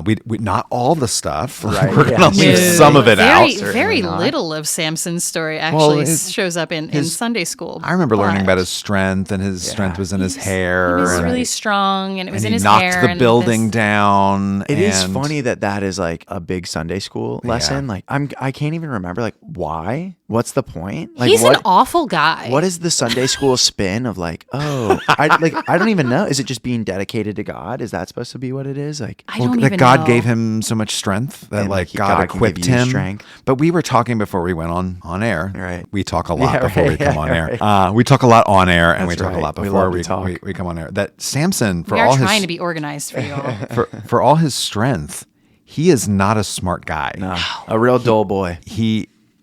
we not all the stuff. Right, We're going to leave some of it out. Very little of Samson's story actually shows up in Sunday school. I remember learning about his strength, and his strength was in his hair. He was really strong, and it was in his hair. hair. He knocked the building down. It is funny that is like a big Sunday school lesson. Like I can't even remember like why. What's the point? Like, he's an awful guy. What is the Sunday school spin of like? Oh, I don't even know. Is it just being dedicated to God? Is that supposed to be what it is? Like I don't even that God know. gave him so much strength that like God can equipped give you him. strength. But we were talking before we went on air. Right. We talk a lot before we come on right. air. We talk a lot on air, and we talk a right. lot We before love to talk. we come on air. That Samson, for We are all trying his to be organized for you all. for all his strength, he is not a smart guy. no, a real dull boy.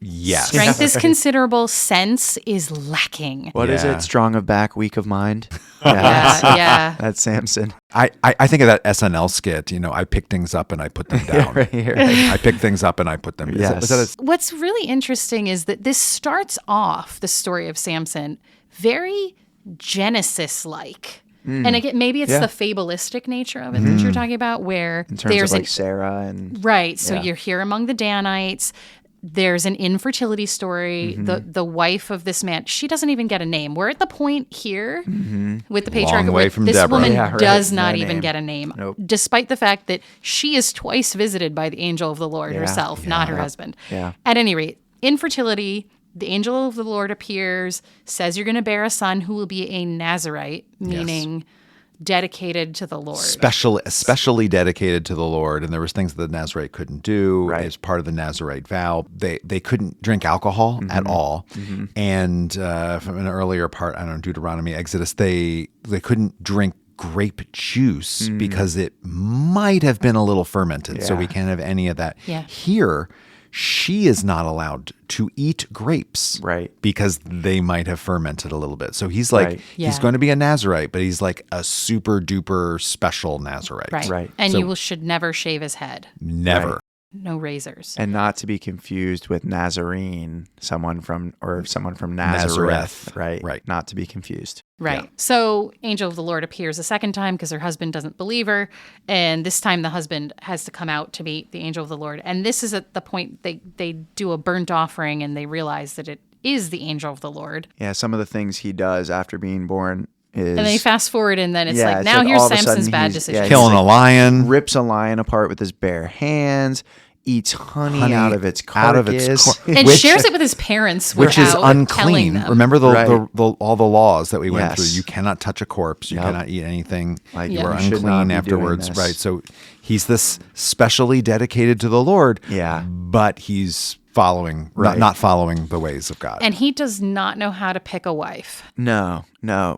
Yes. Strength is considerable. Sense is lacking. What is Yeah. it? Strong of back, weak of mind. Yeah. That's Samson. I think of that SNL skit, I pick things up and I put them down. Right. I pick things up and I put them down. Yes. What's really interesting is that this starts off the story of Samson very Genesis-like. And again, maybe it's the fabulistic nature of it that you're talking about, where In terms of like Sarah and right. So you're here among the Danites. There's an infertility story. The wife of this man, she doesn't even get a name. We're at the point here with the patriarch way where from this Deborah. woman Yeah, right. does No not even name. get a name, Nope. despite the fact that she is twice visited by the angel of the Lord herself, not her husband. Yeah. At any rate, infertility. The angel of the Lord appears, says you're going to bear a son who will be a Nazirite, meaning dedicated to the Lord. Especially dedicated to the Lord, and there was things that the Nazirite couldn't do as part of the Nazirite vow. They couldn't drink alcohol at all, and from an earlier part, I don't know, Deuteronomy, Exodus, they couldn't drink grape juice because it might have been a little fermented, so we can't have any of that. Yeah. Here, she is not allowed to eat grapes, Right. because they might have fermented a little bit. So he's like, Right. Yeah. he's going to be a Nazirite, but he's like a super duper special Nazirite. Right. Right. And So- you should never shave his head. Never. Right. No razors. And not to be confused with Nazarene, someone from Nazareth, right? Right. Not to be confused. Right. So angel of the Lord appears a second time because her husband doesn't believe her. And this time the husband has to come out to meet the angel of the Lord. And this is at the point they do a burnt offering and they realize that it is the angel of the Lord. Yeah, some of the things he does after being born is And they fast forward and then it's Yeah, like, it's now like here's all of a Samson's sudden bad he's- decision. yeah, Killing a lion. rips a lion apart with his bare hands, eats honey out of its carcass. and shares it with his parents which is without telling unclean. them. Remember Right. all the laws that we went Yes. through. You cannot touch a corpse. You cannot eat anything. Like, you Yeah. are you should not unclean be afterwards. doing this. Right. So he's this specially dedicated to the Lord. Yeah. But he's following, Right. not following the ways of God. And he does not know how to pick a wife. No.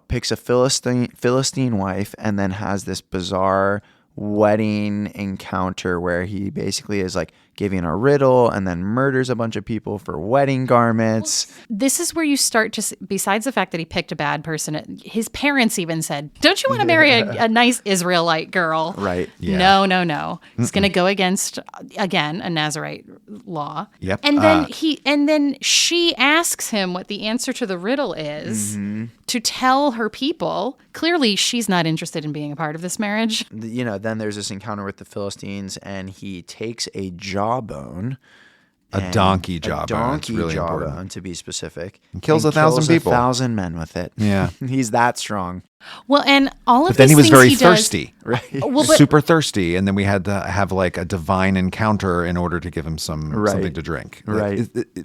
Picks a Philistine wife and then has this bizarre wedding encounter where he basically is like giving a riddle and then murders a bunch of people for wedding garments. This is where you start to, besides the fact that he picked a bad person, his parents even said, don't you want to marry a nice Israelite girl? Right. Yeah. No. He's going to go against, again, a Nazirite law. Yep. And then she asks him what the answer to the riddle is to tell her people. Clearly, she's not interested in being a part of this marriage. Then there's this encounter with the Philistines and he takes a jawbone. A donkey jawbone. A donkey It's really jawbone, important. to be specific. Kills And 1,000 people. 1,000 men with it. Yeah. He's that strong. Well, and all of But then these he was things very does- thirsty. Right. Well, but Super thirsty, and then we had to have like a divine encounter in order to give him something to drink. Right.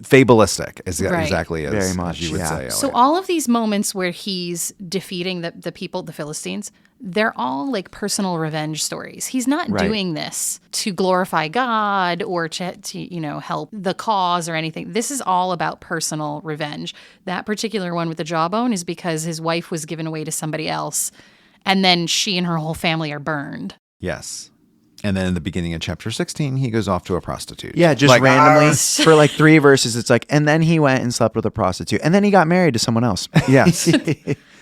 Fabulistic is Right. exactly as, Very much, as you would yeah. say. So Elliot. all of these moments where he's defeating the people, the Philistines, they're all like personal revenge stories. He's not Right. doing this to glorify God or to help the cause or anything. This is all about personal revenge. That particular one with the jawbone is because his wife was given away to somebody else, and then she and her whole family are burned. Yes. And then in the beginning of chapter 16, he goes off to a prostitute. Yeah, just Like, randomly for like 3 verses. It's like, and then he went and slept with a prostitute, and then he got married to someone else. Yes.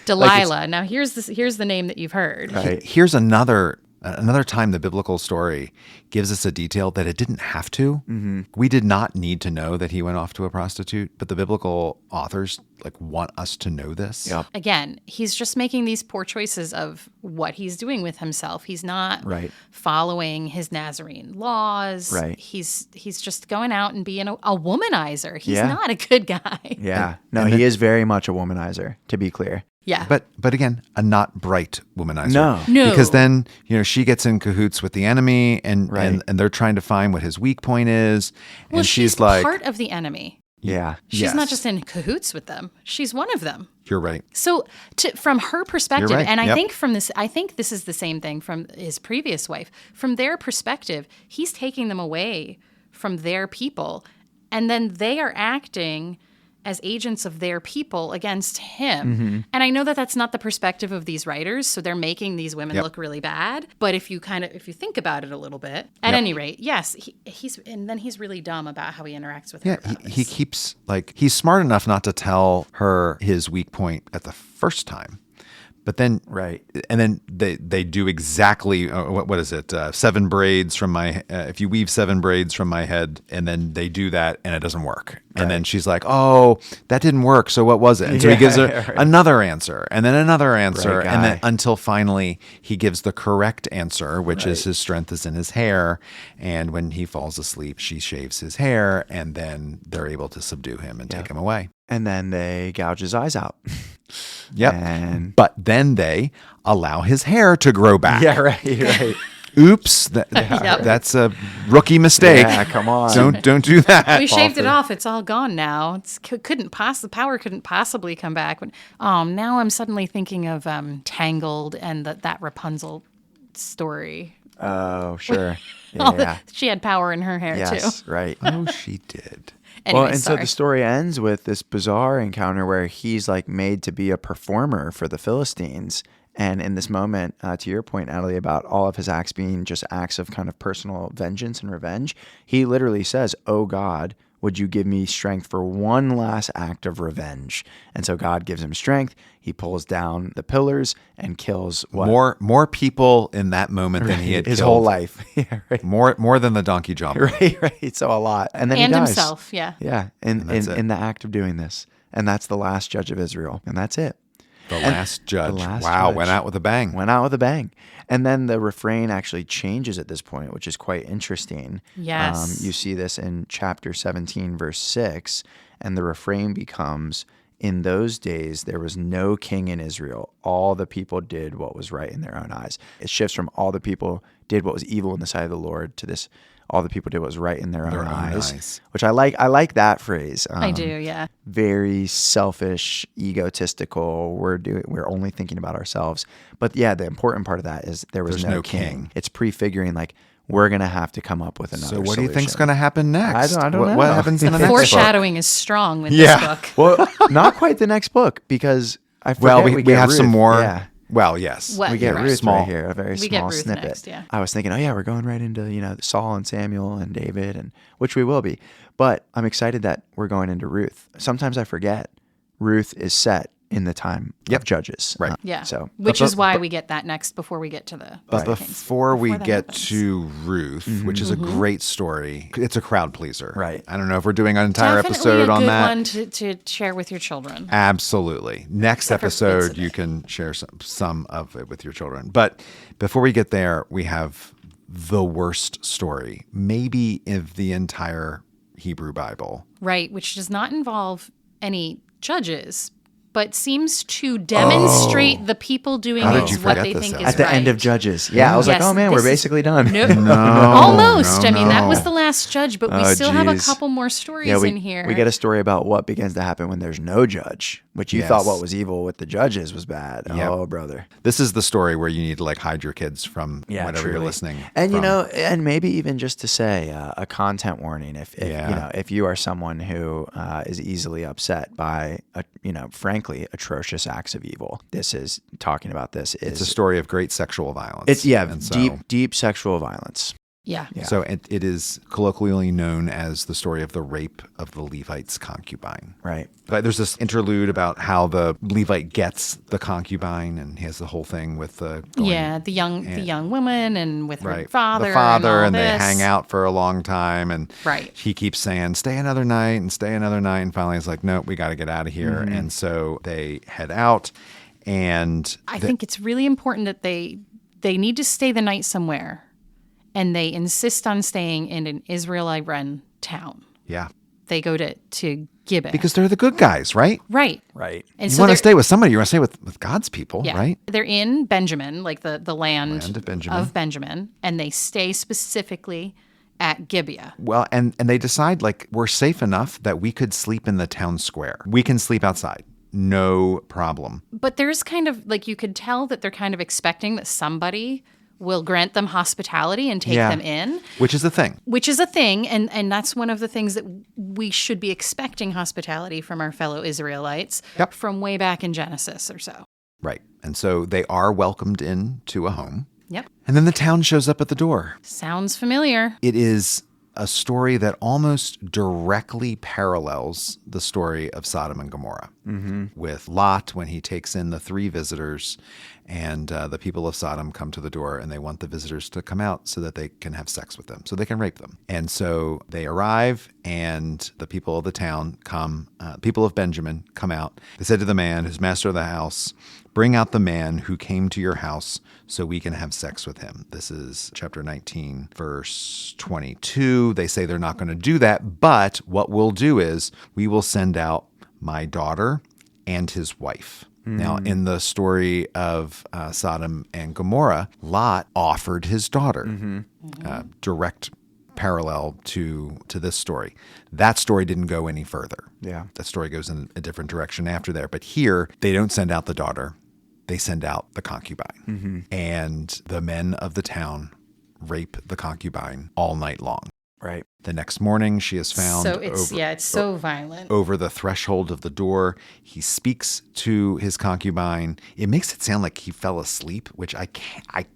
Delilah. Now here's the name that you've heard. Right. Here's another Another time the biblical story gives us a detail that it didn't have to. Mm-hmm. We did not need to know that he went off to a prostitute, but the biblical authors want us to know this. Yep. Again, he's just making these poor choices of what he's doing with himself. He's not following his Nazarene laws. Right. He's just going out and being a womanizer. He's not a good guy. Yeah. He is very much a womanizer, to be clear. Yeah. But again, a not bright womanizer. No. Because then, she gets in cahoots with the enemy and they're trying to find what his weak point is. Well, and she's like part of the enemy. Yeah. She's not just in cahoots with them. She's one of them. You're right. So from her perspective, right. and I think this is the same thing from his previous wife. From their perspective, he's taking them away from their people, and then they are acting as agents of their people against him. Mm-hmm. And I know that that's not the perspective of these writers, so they're making these women look really bad. But if you think about it a little bit, at any rate, yes, he's really dumb about how he interacts with her. Yeah, he keeps he's smart enough not to tell her his weak point at the first time. But then, and then they do exactly, what is it? 7 braids from my, if you weave 7 braids from my head, and then they do that and it doesn't work. And then she's like, oh, that didn't work. So what was it? And so he gives her another answer and then another answer. And then until finally he gives the correct answer, which is his strength is in his hair. And when he falls asleep, she shaves his hair, and then they're able to subdue him and take him away. And then they gouge his eyes out. Yep. But then they allow his hair to grow back. Yeah, right. Oops, that's a rookie mistake. Yeah, come on. Don't do that. We shaved it off. It's all gone now. The power couldn't possibly come back. Now I'm suddenly thinking of Tangled and that Rapunzel story. Oh, sure. Yeah. She had power in her hair too. Yes, right. Oh, she did. Anyway, so the story ends with this bizarre encounter where he's made to be a performer for the Philistines. And in this moment, to your point, Natalie, about all of his acts being just acts of kind of personal vengeance and revenge, he literally says, "Oh God, would you give me strength for one last act of revenge?" And so God gives him strength. He pulls down the pillars and kills more people in that moment than he had his killed. whole life. Yeah, right. More than the donkey jump. Right. So a lot. And then he dies. Himself, yeah. Yeah, in the act of doing this. And that's the last judge of Israel. And that's it. The last judge. Went out with a bang. Went out with a bang. And then the refrain actually changes at this point, which is quite interesting. Yes. You see this in chapter 17, verse 6, and the refrain becomes, "In those days there was no king in Israel. All the people did what was right in their own eyes." It shifts from all the people did what was evil in the sight of the Lord to this, all the people did what was right in their own eyes. Which I like. I like that phrase. I do, yeah. Very selfish, egotistical. We're only thinking about ourselves. But yeah, the important part of that is there's no king. It's prefiguring we're going to have to come up with another So what solution. do you think's going to happen next? I don't know. What happens in the next book? Foreshadowing is strong with this book. Well, not quite the next book, because I forget Well, we get have Ruth. some more. Yeah. Well, yes. What? We get Right. Ruth Small. right here, a very We get small Ruth snippet. next, yeah. I was thinking, we're going right into Saul and Samuel and David, and which we will be. But I'm excited that we're going into Ruth. Sometimes I forget Ruth is set in the time of Judges. Right. Yeah. So, which is why we get that next before we get to the But Kings. before we that get happens. to Ruth, which is a great story, it's a crowd pleaser. Right. I don't know if we're doing an entire Definitely episode a on good that. one to share with your children. Absolutely. Next Except for episode, kids you can share some of it with your children. But before we get there, we have the worst story, maybe of the entire Hebrew Bible. Right, which does not involve any judges, but seems to demonstrate the people doing How did you what forget they this, think Ellie? is at the right. end of Judges. Yeah, I was Yes, like, oh man, we're this is- basically done. Almost. no, I mean, that no. was the last judge, but we Oh, still have a geez. couple more stories Yeah, in here. we get a story about what begins to happen when there's no judge, which you Yes. thought what was evil with the judges was bad. Yep. Oh, brother. This is the story where you need to hide your kids from whatever you're truly. listening. And from. and maybe even just to say a content warning if you are someone who is easily upset by frankly atrocious acts of evil. This is talking about this. It's a story of great sexual violence. It's And so- deep sexual violence. Yeah. So it is colloquially known as the story of the rape of the Levite's concubine. Right. But there's this interlude about how the Levite gets the concubine, and he has the whole thing with the The young woman and with her right, father. the father, and and all they this. hang out for a long time, and Right. he keeps saying, "Stay another night and stay another night," and finally he's like, "Nope, we got to get out of here," and so they head out, and I think it's really important that they need to stay the night somewhere, and they insist on staying in an Israelite-run town. yeah, They go to Gibeah. because they're the good guys, right? Right. Right. And You so want to they're- stay with somebody, you want to stay with God's people, Yeah. right? They're in Benjamin, like the land of Benjamin. and they stay specifically at Gibeah. Well, and they decide like we're safe enough that we could sleep in the town square. We can sleep outside. No problem. But there's kind of like you could tell that they're kind of expecting that somebody will grant them hospitality and take them in, Which is the thing. which is a thing. And that's one of the things that we should be expecting hospitality from our fellow Israelites Yep. from way back in Genesis or so. Right. And so they are welcomed into a home. Yep. And then the town shows up at the door. Sounds familiar. It is a story that almost directly parallels the story of Sodom and Gomorrah, with Lot when he takes in the 3 visitors, and the people of Sodom come to the door and they want the visitors to come out so that they can have sex with them, so they can rape them. And so they arrive, and the people of the town come, people of Benjamin come out. They said to the man who's master of the house, "Bring out the man who came to your house so we can have sex with him." This is chapter 19, verse 22. They say they're not going to do that, but what we'll do is we will send out my daughter and his wife. Now, in the story of Sodom and Gomorrah, Lot offered his daughter. Direct parallel to this story. That story didn't go any further. Yeah. That story goes in a different direction after there. But here, they don't send out the daughter. They send out the concubine. And the men of the town rape the concubine all night long. Right. The next morning, she is found So it's so violent. over the threshold of the door. He speaks to his concubine. It makes it sound like he fell asleep, which I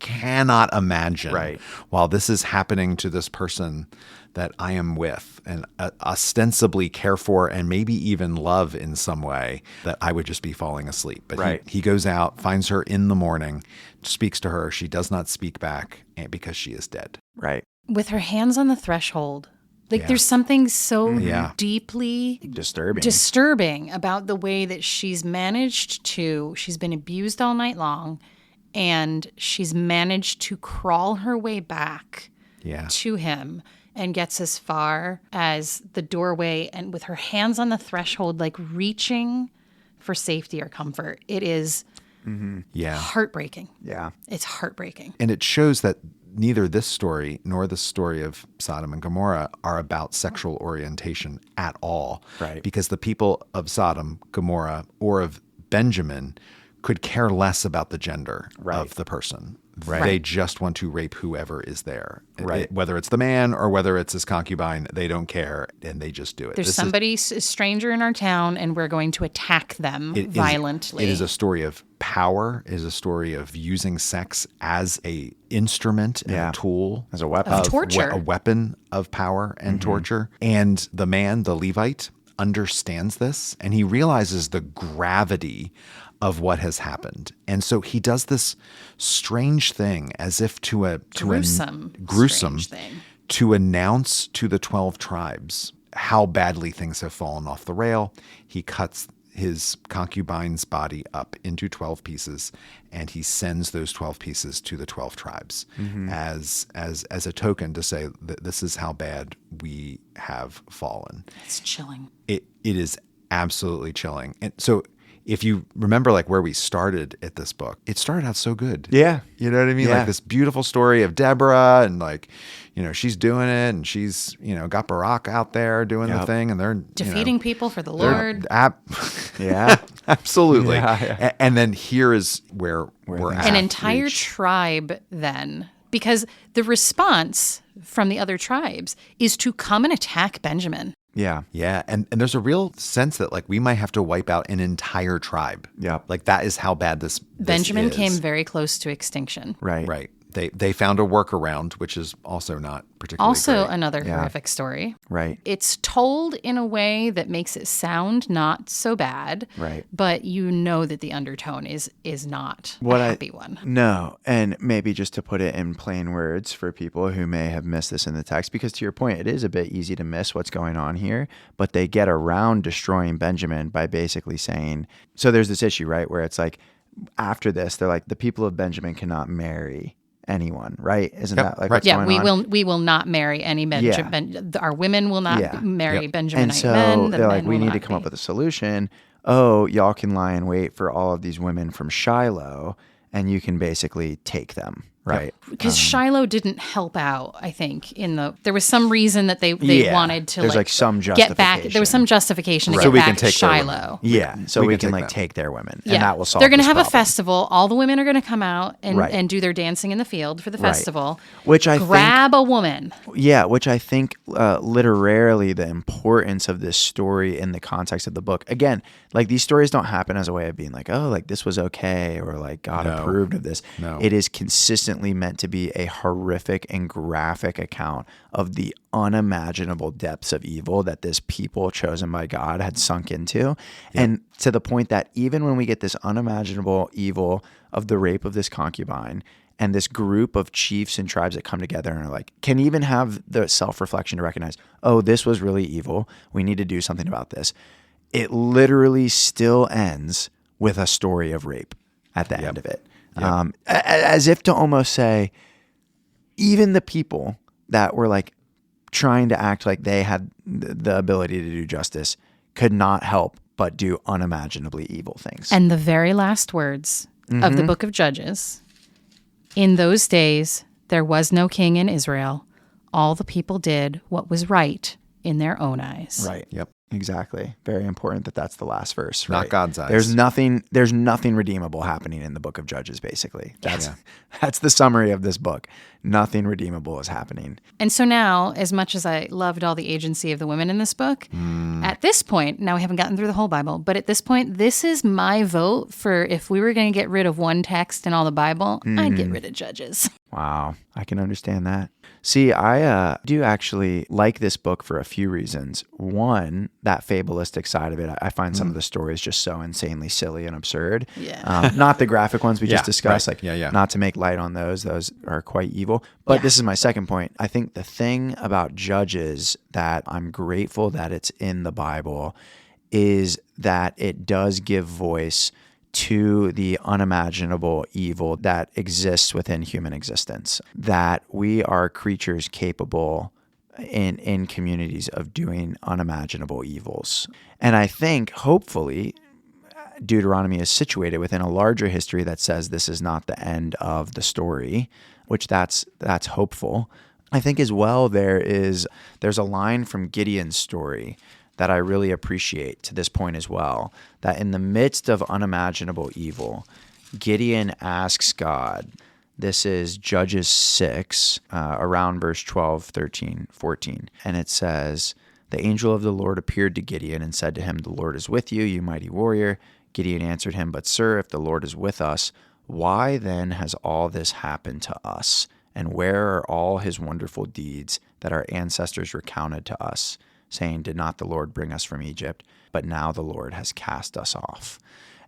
cannot imagine. Right. While this is happening to this person that I am with and ostensibly care for and maybe even love in some way, that I would just be falling asleep. But Right. he goes out, finds her in the morning, speaks to her. She does not speak back because she is dead. Right. With her hands on the threshold. Like Yeah. there's something so Yeah. deeply Disturbing. about the way that she's been abused all night long, and she's managed to crawl her way back Yeah. to him and gets as far as the doorway and with her hands on the threshold, like reaching for safety or comfort. It is Yeah. heartbreaking. Yeah. It's heartbreaking. And it shows that neither this story nor the story of Sodom and Gomorrah are about sexual orientation at all. Right. Because the people of Sodom, Gomorrah, or of Benjamin could care less about the gender of the person. Right. They just want to rape whoever is there. Right. Whether it's the man or whether it's his concubine, they don't care, and they just do it. There's This is- somebody, a stranger in our town, and we're going to attack them It is- violently. It is a story of power. It is a story of using sex as a instrument and a tool, As a weapon. Of torture. a weapon of power and torture. And the man, the Levite, understands this, and he realizes the gravity of what has happened. And so he does this strange thing, as if gruesome strange thing. to announce to the 12 tribes how badly things have fallen off the rail. He cuts his concubine's body up into 12 pieces, and he sends those 12 pieces to the 12 tribes as a token to say that this is how bad we have fallen. It's chilling. It is absolutely chilling. And so if you remember like where we started at this book, it started out so good. Yeah. You know what I mean? Yeah. Like this beautiful story of Deborah, and like, she's doing it, and she's, got Barak out there doing the thing, and they're Defeating people for the they're Lord. Yeah. Absolutely. Yeah. And then here is where we're things at. An entire tribe then, because the response from the other tribes is to come and attack Benjamin. Yeah. Yeah, and there's a real sense that like we might have to wipe out an entire tribe. Yeah. Like that is how bad this Benjamin is. came very close to extinction. Right. Right. They found a workaround, which is also not particularly Also, great. another horrific story. Right. It's told in a way that makes it sound not so bad, Right. but you know that the undertone is not a happy one. No, and maybe just to put it in plain words for people who may have missed this in the text, because to your point, it is a bit easy to miss what's going on here, but they get around destroying Benjamin by basically saying, so there's this issue, right, where it's like, after this, they're like, the people of Benjamin cannot marry anyone, right? Isn't Yep, that like right. what's Yeah, going on? we will not marry any Benjamin. Our women will not marry Yep. Benjaminite And so men. The they're like, men we will need to not come up be. with a solution. Oh, y'all can lie in wait for all of these women from Shiloh, and you can basically take them, right? Because Shiloh didn't help out, I think, there was some reason that they Yeah, wanted to there's like some get back. There was some justification to So get we back can at take their women. Shiloh. Yeah, so we we can can take like them. take their women, Yeah. and that will solve. They're going to this have a problem. festival. All the women are going to come out Right. and do their dancing in the field for the Right. festival. Which I grab a woman. which I think literally the importance of this story in the context of the book. Again, like these stories don't happen as a way of being like, oh, like this was okay, or like God No. approved of this. No. It is consistently meant to be a horrific and graphic account of the unimaginable depths of evil that this people chosen by God had sunk into. And to the point that even when we get this unimaginable evil of the rape of this concubine, and this group of chiefs and tribes that come together and are like, can even have the self-reflection to recognize, oh, this was really evil. We need to do something about this. It literally still ends with a story of rape at the end of it. As if to almost say, even the people that were like trying to act like they had the ability to do justice could not help but do unimaginably evil things. And the very last words of the book of Judges. In those days, there was no king in Israel. All the people did what was right in their own eyes. Right. Yep. Exactly. Very important that that's the last verse. Not Right? God's eyes. There's nothing redeemable happening in the book of Judges, basically. That's the summary of this book. Nothing redeemable is happening. And so now, as much as I loved all the agency of the women in this book, at this point, now we haven't gotten through the whole Bible, but at this point, this is my vote for if we were going to get rid of one text in all the Bible, I'd get rid of Judges. Wow. I can understand that. See, I do actually like this book for a few reasons. One, that fabulistic side of it. I find some of the stories just so insanely silly and absurd. Yeah. Not the graphic ones we just discussed. right. Like, not to make light on those. Those are quite evil. But this is my second point. I think the thing about Judges that I'm grateful that it's in the Bible is that it does give voice to the unimaginable evil that exists within human existence, that we are creatures capable in communities of doing unimaginable evils. And I think, hopefully, Deuteronomy is situated within a larger history that says this is not the end of the story, which that's hopeful. I think as well there's a line from Gideon's story that I really appreciate to this point as well, that in the midst of unimaginable evil, Gideon asks God, this is Judges 6, around verse 12, 13, 14, and it says, the angel of the Lord appeared to Gideon and said to him, the Lord is with you, you mighty warrior. Gideon answered him, but sir, if the Lord is with us, why then has all this happened to us? And where are all his wonderful deeds that our ancestors recounted to us, saying, did not the Lord bring us from Egypt? But now the Lord has cast us off.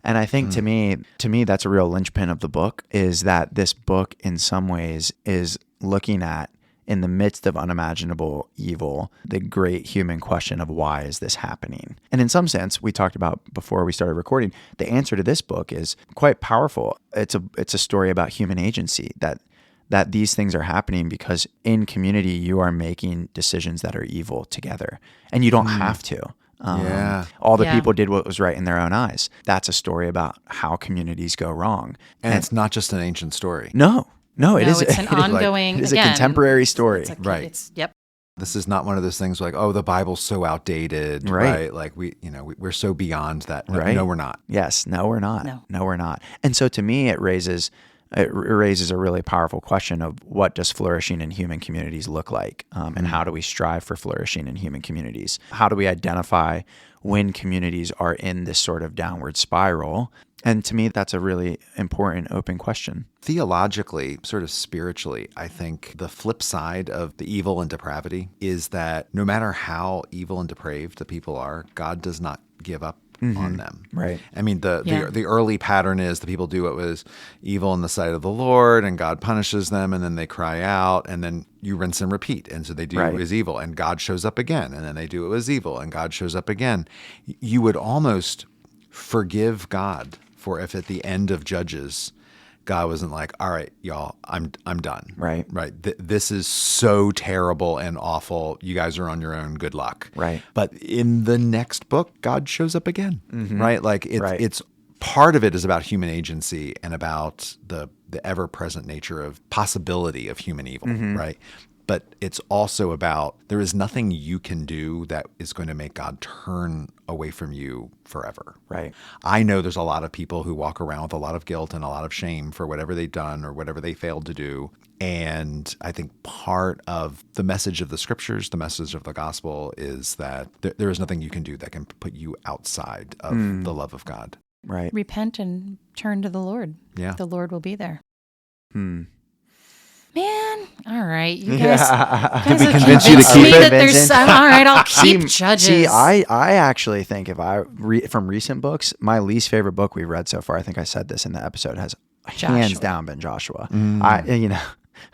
And I think to me, that's a real linchpin of the book, is that this book in some ways is looking at, in the midst of unimaginable evil, the great human question of why is this happening? And in some sense, we talked about before we started recording, the answer to this book is quite powerful. It's a story about human agency, that these things are happening because in community you are making decisions that are evil together, and you don't have to. All the people did what was right in their own eyes. That's a story about how communities go wrong. And it's not just an ancient story. No, it is. It's an ongoing. It is again, a contemporary story. Right. Yep. This is not one of those things like, oh, the Bible's so outdated, right? Like we're so beyond that. Right. No, we're not. Yes, no, we're not. No. We're not. And so to me, it raises a really powerful question of what does flourishing in human communities look like, and how do we strive for flourishing in human communities? How do we identify when communities are in this sort of downward spiral? And to me, that's a really important open question. Theologically, sort of spiritually, I think the flip side of the evil and depravity is that no matter how evil and depraved the people are, God does not give up on them. Right. I mean, Yeah. the early pattern is the people do what was evil in the sight of the Lord, and God punishes them, and then they cry out, and then you rinse and repeat. And so they do Right. what is evil, and God shows up again, and then they do what was evil, and God shows up again. You would almost forgive God for if at the end of Judges, God wasn't like, all right, y'all, I'm done. Right. Right. This is so terrible and awful. You guys are on your own. Good luck. Right. But in the next book, God shows up again. Right. Like Right. it's part of it is about human agency and about the ever present nature of possibility of human evil. Right. But it's also about there is nothing you can do that is going to make God turn away from you forever. Right. I know there's a lot of people who walk around with a lot of guilt and a lot of shame for whatever they've done or whatever they failed to do. And I think part of the message of the scriptures, the message of the gospel is that there is nothing you can do that can put you outside of the love of God. Right. Repent and turn to the Lord. Yeah. The Lord will be there. Hmm. Man, all right, you guys. Yeah. You guys we have convince you to convinced keep me it? that there's some. All right, I'll keep Judges. See, I actually think if from recent books, my least favorite book we've read so far, I think I said this in the episode, has hands Joshua. down been Joshua.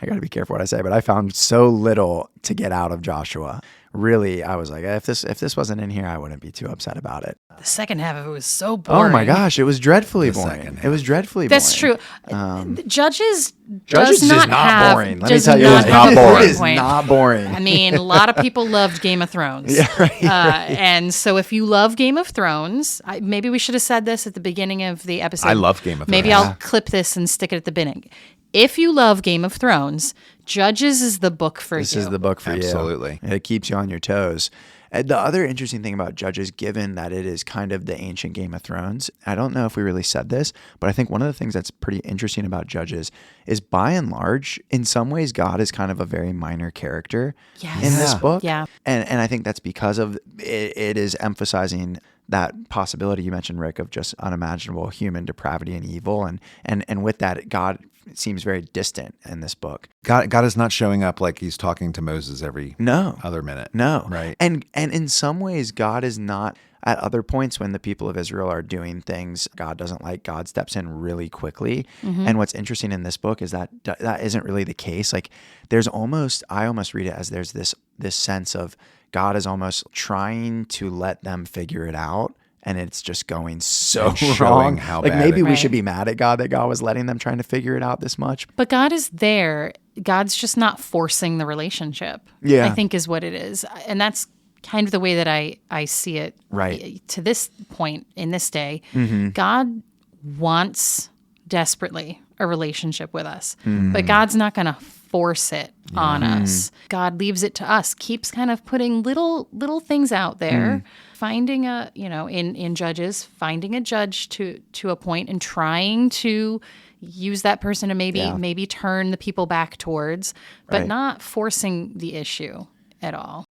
I got to be careful what I say, but I found so little to get out of Joshua. Really, I was like, if this wasn't in here, I wouldn't be too upset about it. The second half of it was so boring. Oh my gosh, it was dreadfully boring. second half. It was dreadfully That's boring. true. Judges Judges does is not not have, boring. Let me does tell you, not it have is a not boring. boring It is point. not boring. I mean, a lot of people loved Game of Thrones. Yeah, right. And so if you love Game of Thrones, maybe we should have said this at the beginning of the episode. I love Game of Thrones. Maybe I'll clip this and stick it at the beginning. If you love Game of Thrones, Judges is the book for This you. is the book for Absolutely. you. It keeps you on your toes. And the other interesting thing about Judges, given that it is kind of the ancient Game of Thrones, I don't know if we really said this, but I think one of the things that's pretty interesting about Judges is by and large, in some ways, God is kind of a very minor character Yes. in this Yeah. book. Yeah. And I think that's because of it is emphasizing that possibility you mentioned, Rick, of just unimaginable human depravity and evil. And with that, God seems very distant in this book. God is not showing up like he's talking to Moses every No. other minute. No. Right. And in some ways, God is not at other points when the people of Israel are doing things God doesn't like, God steps in really quickly. And what's interesting in this book is that that isn't really the case. Like I almost read it as there's this sense of God is almost trying to let them figure it out. And it's just going so And showing wrong. how like bad maybe it we is. should be mad at God that God was letting them trying to figure it out this much. But God is there. God's just not forcing the relationship. Yeah. I think is what it is. And that's kind of the way that I see it. Right. To this point in this day, God wants desperately a relationship with us, but God's not going to force it on us. God leaves it to us, keeps kind of putting little things out there, finding in Judges, finding a judge to a point and trying to use that person to maybe turn the people back towards, but Right. not forcing the issue at all.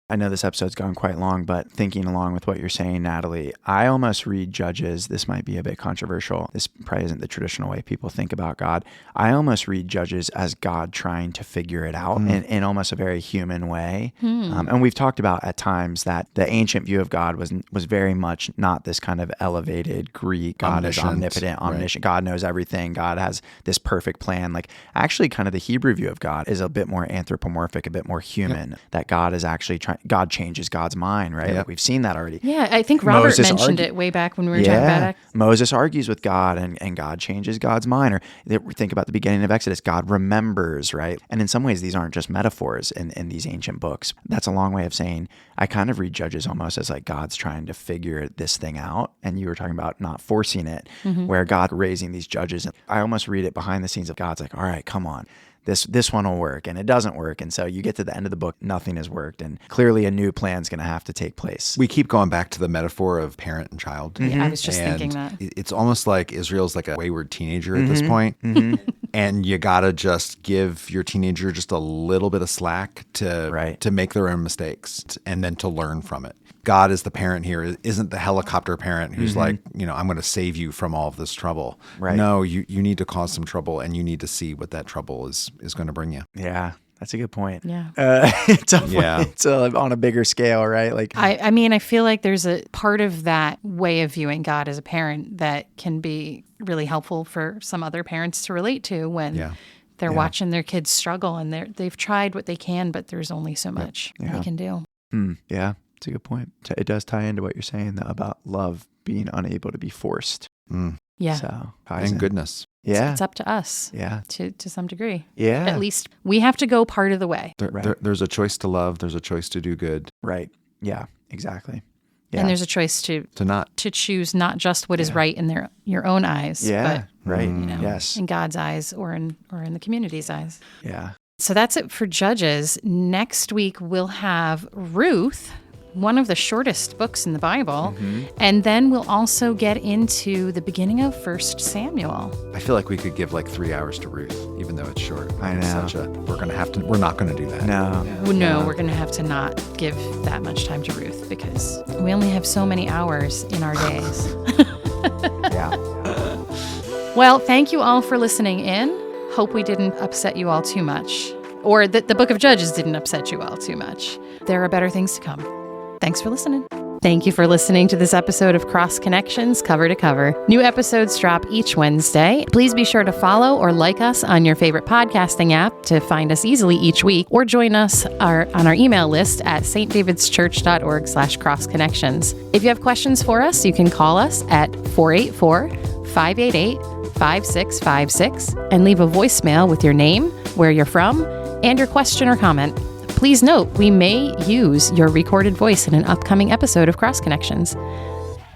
I know this episode's gone quite long, but thinking along with what you're saying, Natalie, I almost read Judges. This might be a bit controversial. This probably isn't the traditional way people think about God. I almost read Judges as God trying to figure it out in almost a very human way. And we've talked about at times that the ancient view of God was very much not this kind of elevated Greek, God is Omniscient, omnipotent, omniscient, God knows everything, God has this perfect plan. Like actually kind of the Hebrew view of God is a bit more anthropomorphic, a bit more human, that God is actually trying, God changes God's mind, right? Yep. Like we've seen that already. Yeah, I think Robert Moses mentioned argue- it way back when we were talking about it. Moses argues with God and God changes God's mind. Or think about the beginning of Exodus, God remembers, right? And in some ways, these aren't just metaphors in these ancient books. That's a long way of saying, I kind of read Judges almost as like God's trying to figure this thing out. And you were talking about not forcing it, where God raising these judges. I almost read it behind the scenes of God's like, all right, come on. This one will work, and it doesn't work. And so you get to the end of the book, nothing has worked. And clearly a new plan's going to have to take place. We keep going back to the metaphor of parent and child. Yeah, I was just And thinking that. It's almost like Israel's like a wayward teenager at this point. And you got to just give your teenager just a little bit of slack to make their own mistakes and then to learn from it. God is the parent here, isn't the helicopter parent who's like, I'm going to save you from all of this trouble. Right. No, you need to cause some trouble, and you need to see what that trouble is going to bring you. Yeah. That's a good point. Yeah. It's on a bigger scale, right? Like, I mean, I feel like there's a part of that way of viewing God as a parent that can be really helpful for some other parents to relate to when they're watching their kids struggle and they've tried what they can, but there's only so much they can do. Yeah, it's a good point. It does tie into what you're saying though, about love being unable to be forced. Yeah. So, and goodness. Yeah. It's up to us. Yeah. To some degree. Yeah. At least we have to go part of the way. There's a choice to love. There's a choice to do good. Right. Yeah, exactly. Yeah. And there's a choice to choose not just what is right in your own eyes, but yes, in God's eyes or in the community's eyes. Yeah. So that's it for Judges. Next week we'll have Ruth, one of the shortest books in the Bible, and then we'll also get into the beginning of 1 Samuel. I feel like we could give like 3 hours to Ruth, even though it's short. I know. We're not going to do that. No, we're going to have to not give that much time to Ruth because we only have so many hours in our days. Yeah. Well, thank you all for listening in. Hope we didn't upset you all too much, or that the book of Judges didn't upset you all too much. There are better things to come. Thanks for listening. Thank you for listening to this episode of Cross Connections Cover to Cover. New episodes drop each Wednesday. Please be sure to follow or like us on your favorite podcasting app to find us easily each week, or join us on our email list at stdavidschurch.org/crossconnections. If you have questions for us, you can call us at 484-588-5656 and leave a voicemail with your name, where you're from, and your question or comment. Please note, we may use your recorded voice in an upcoming episode of Cross Connections.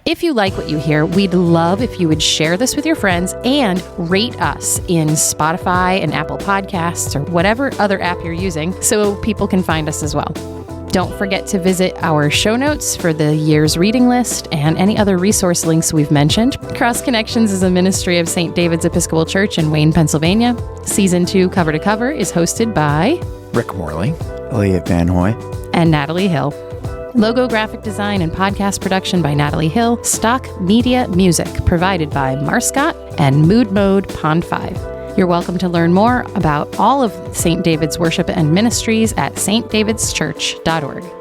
If you like what you hear, we'd love if you would share this with your friends and rate us in Spotify and Apple Podcasts or whatever other app you're using so people can find us as well. Don't forget to visit our show notes for the year's reading list and any other resource links we've mentioned. Cross Connections is a ministry of St. David's Episcopal Church in Wayne, Pennsylvania. Season 2 Cover to Cover is hosted by Rick Morley, Elliot Van Hoy, and Natalie Hill. Logo graphic design and podcast production by Natalie Hill. Stock media music provided by Marscott and Mood Mode Pond 5. You're welcome to learn more about all of St. David's worship and ministries at stdavidschurch.org.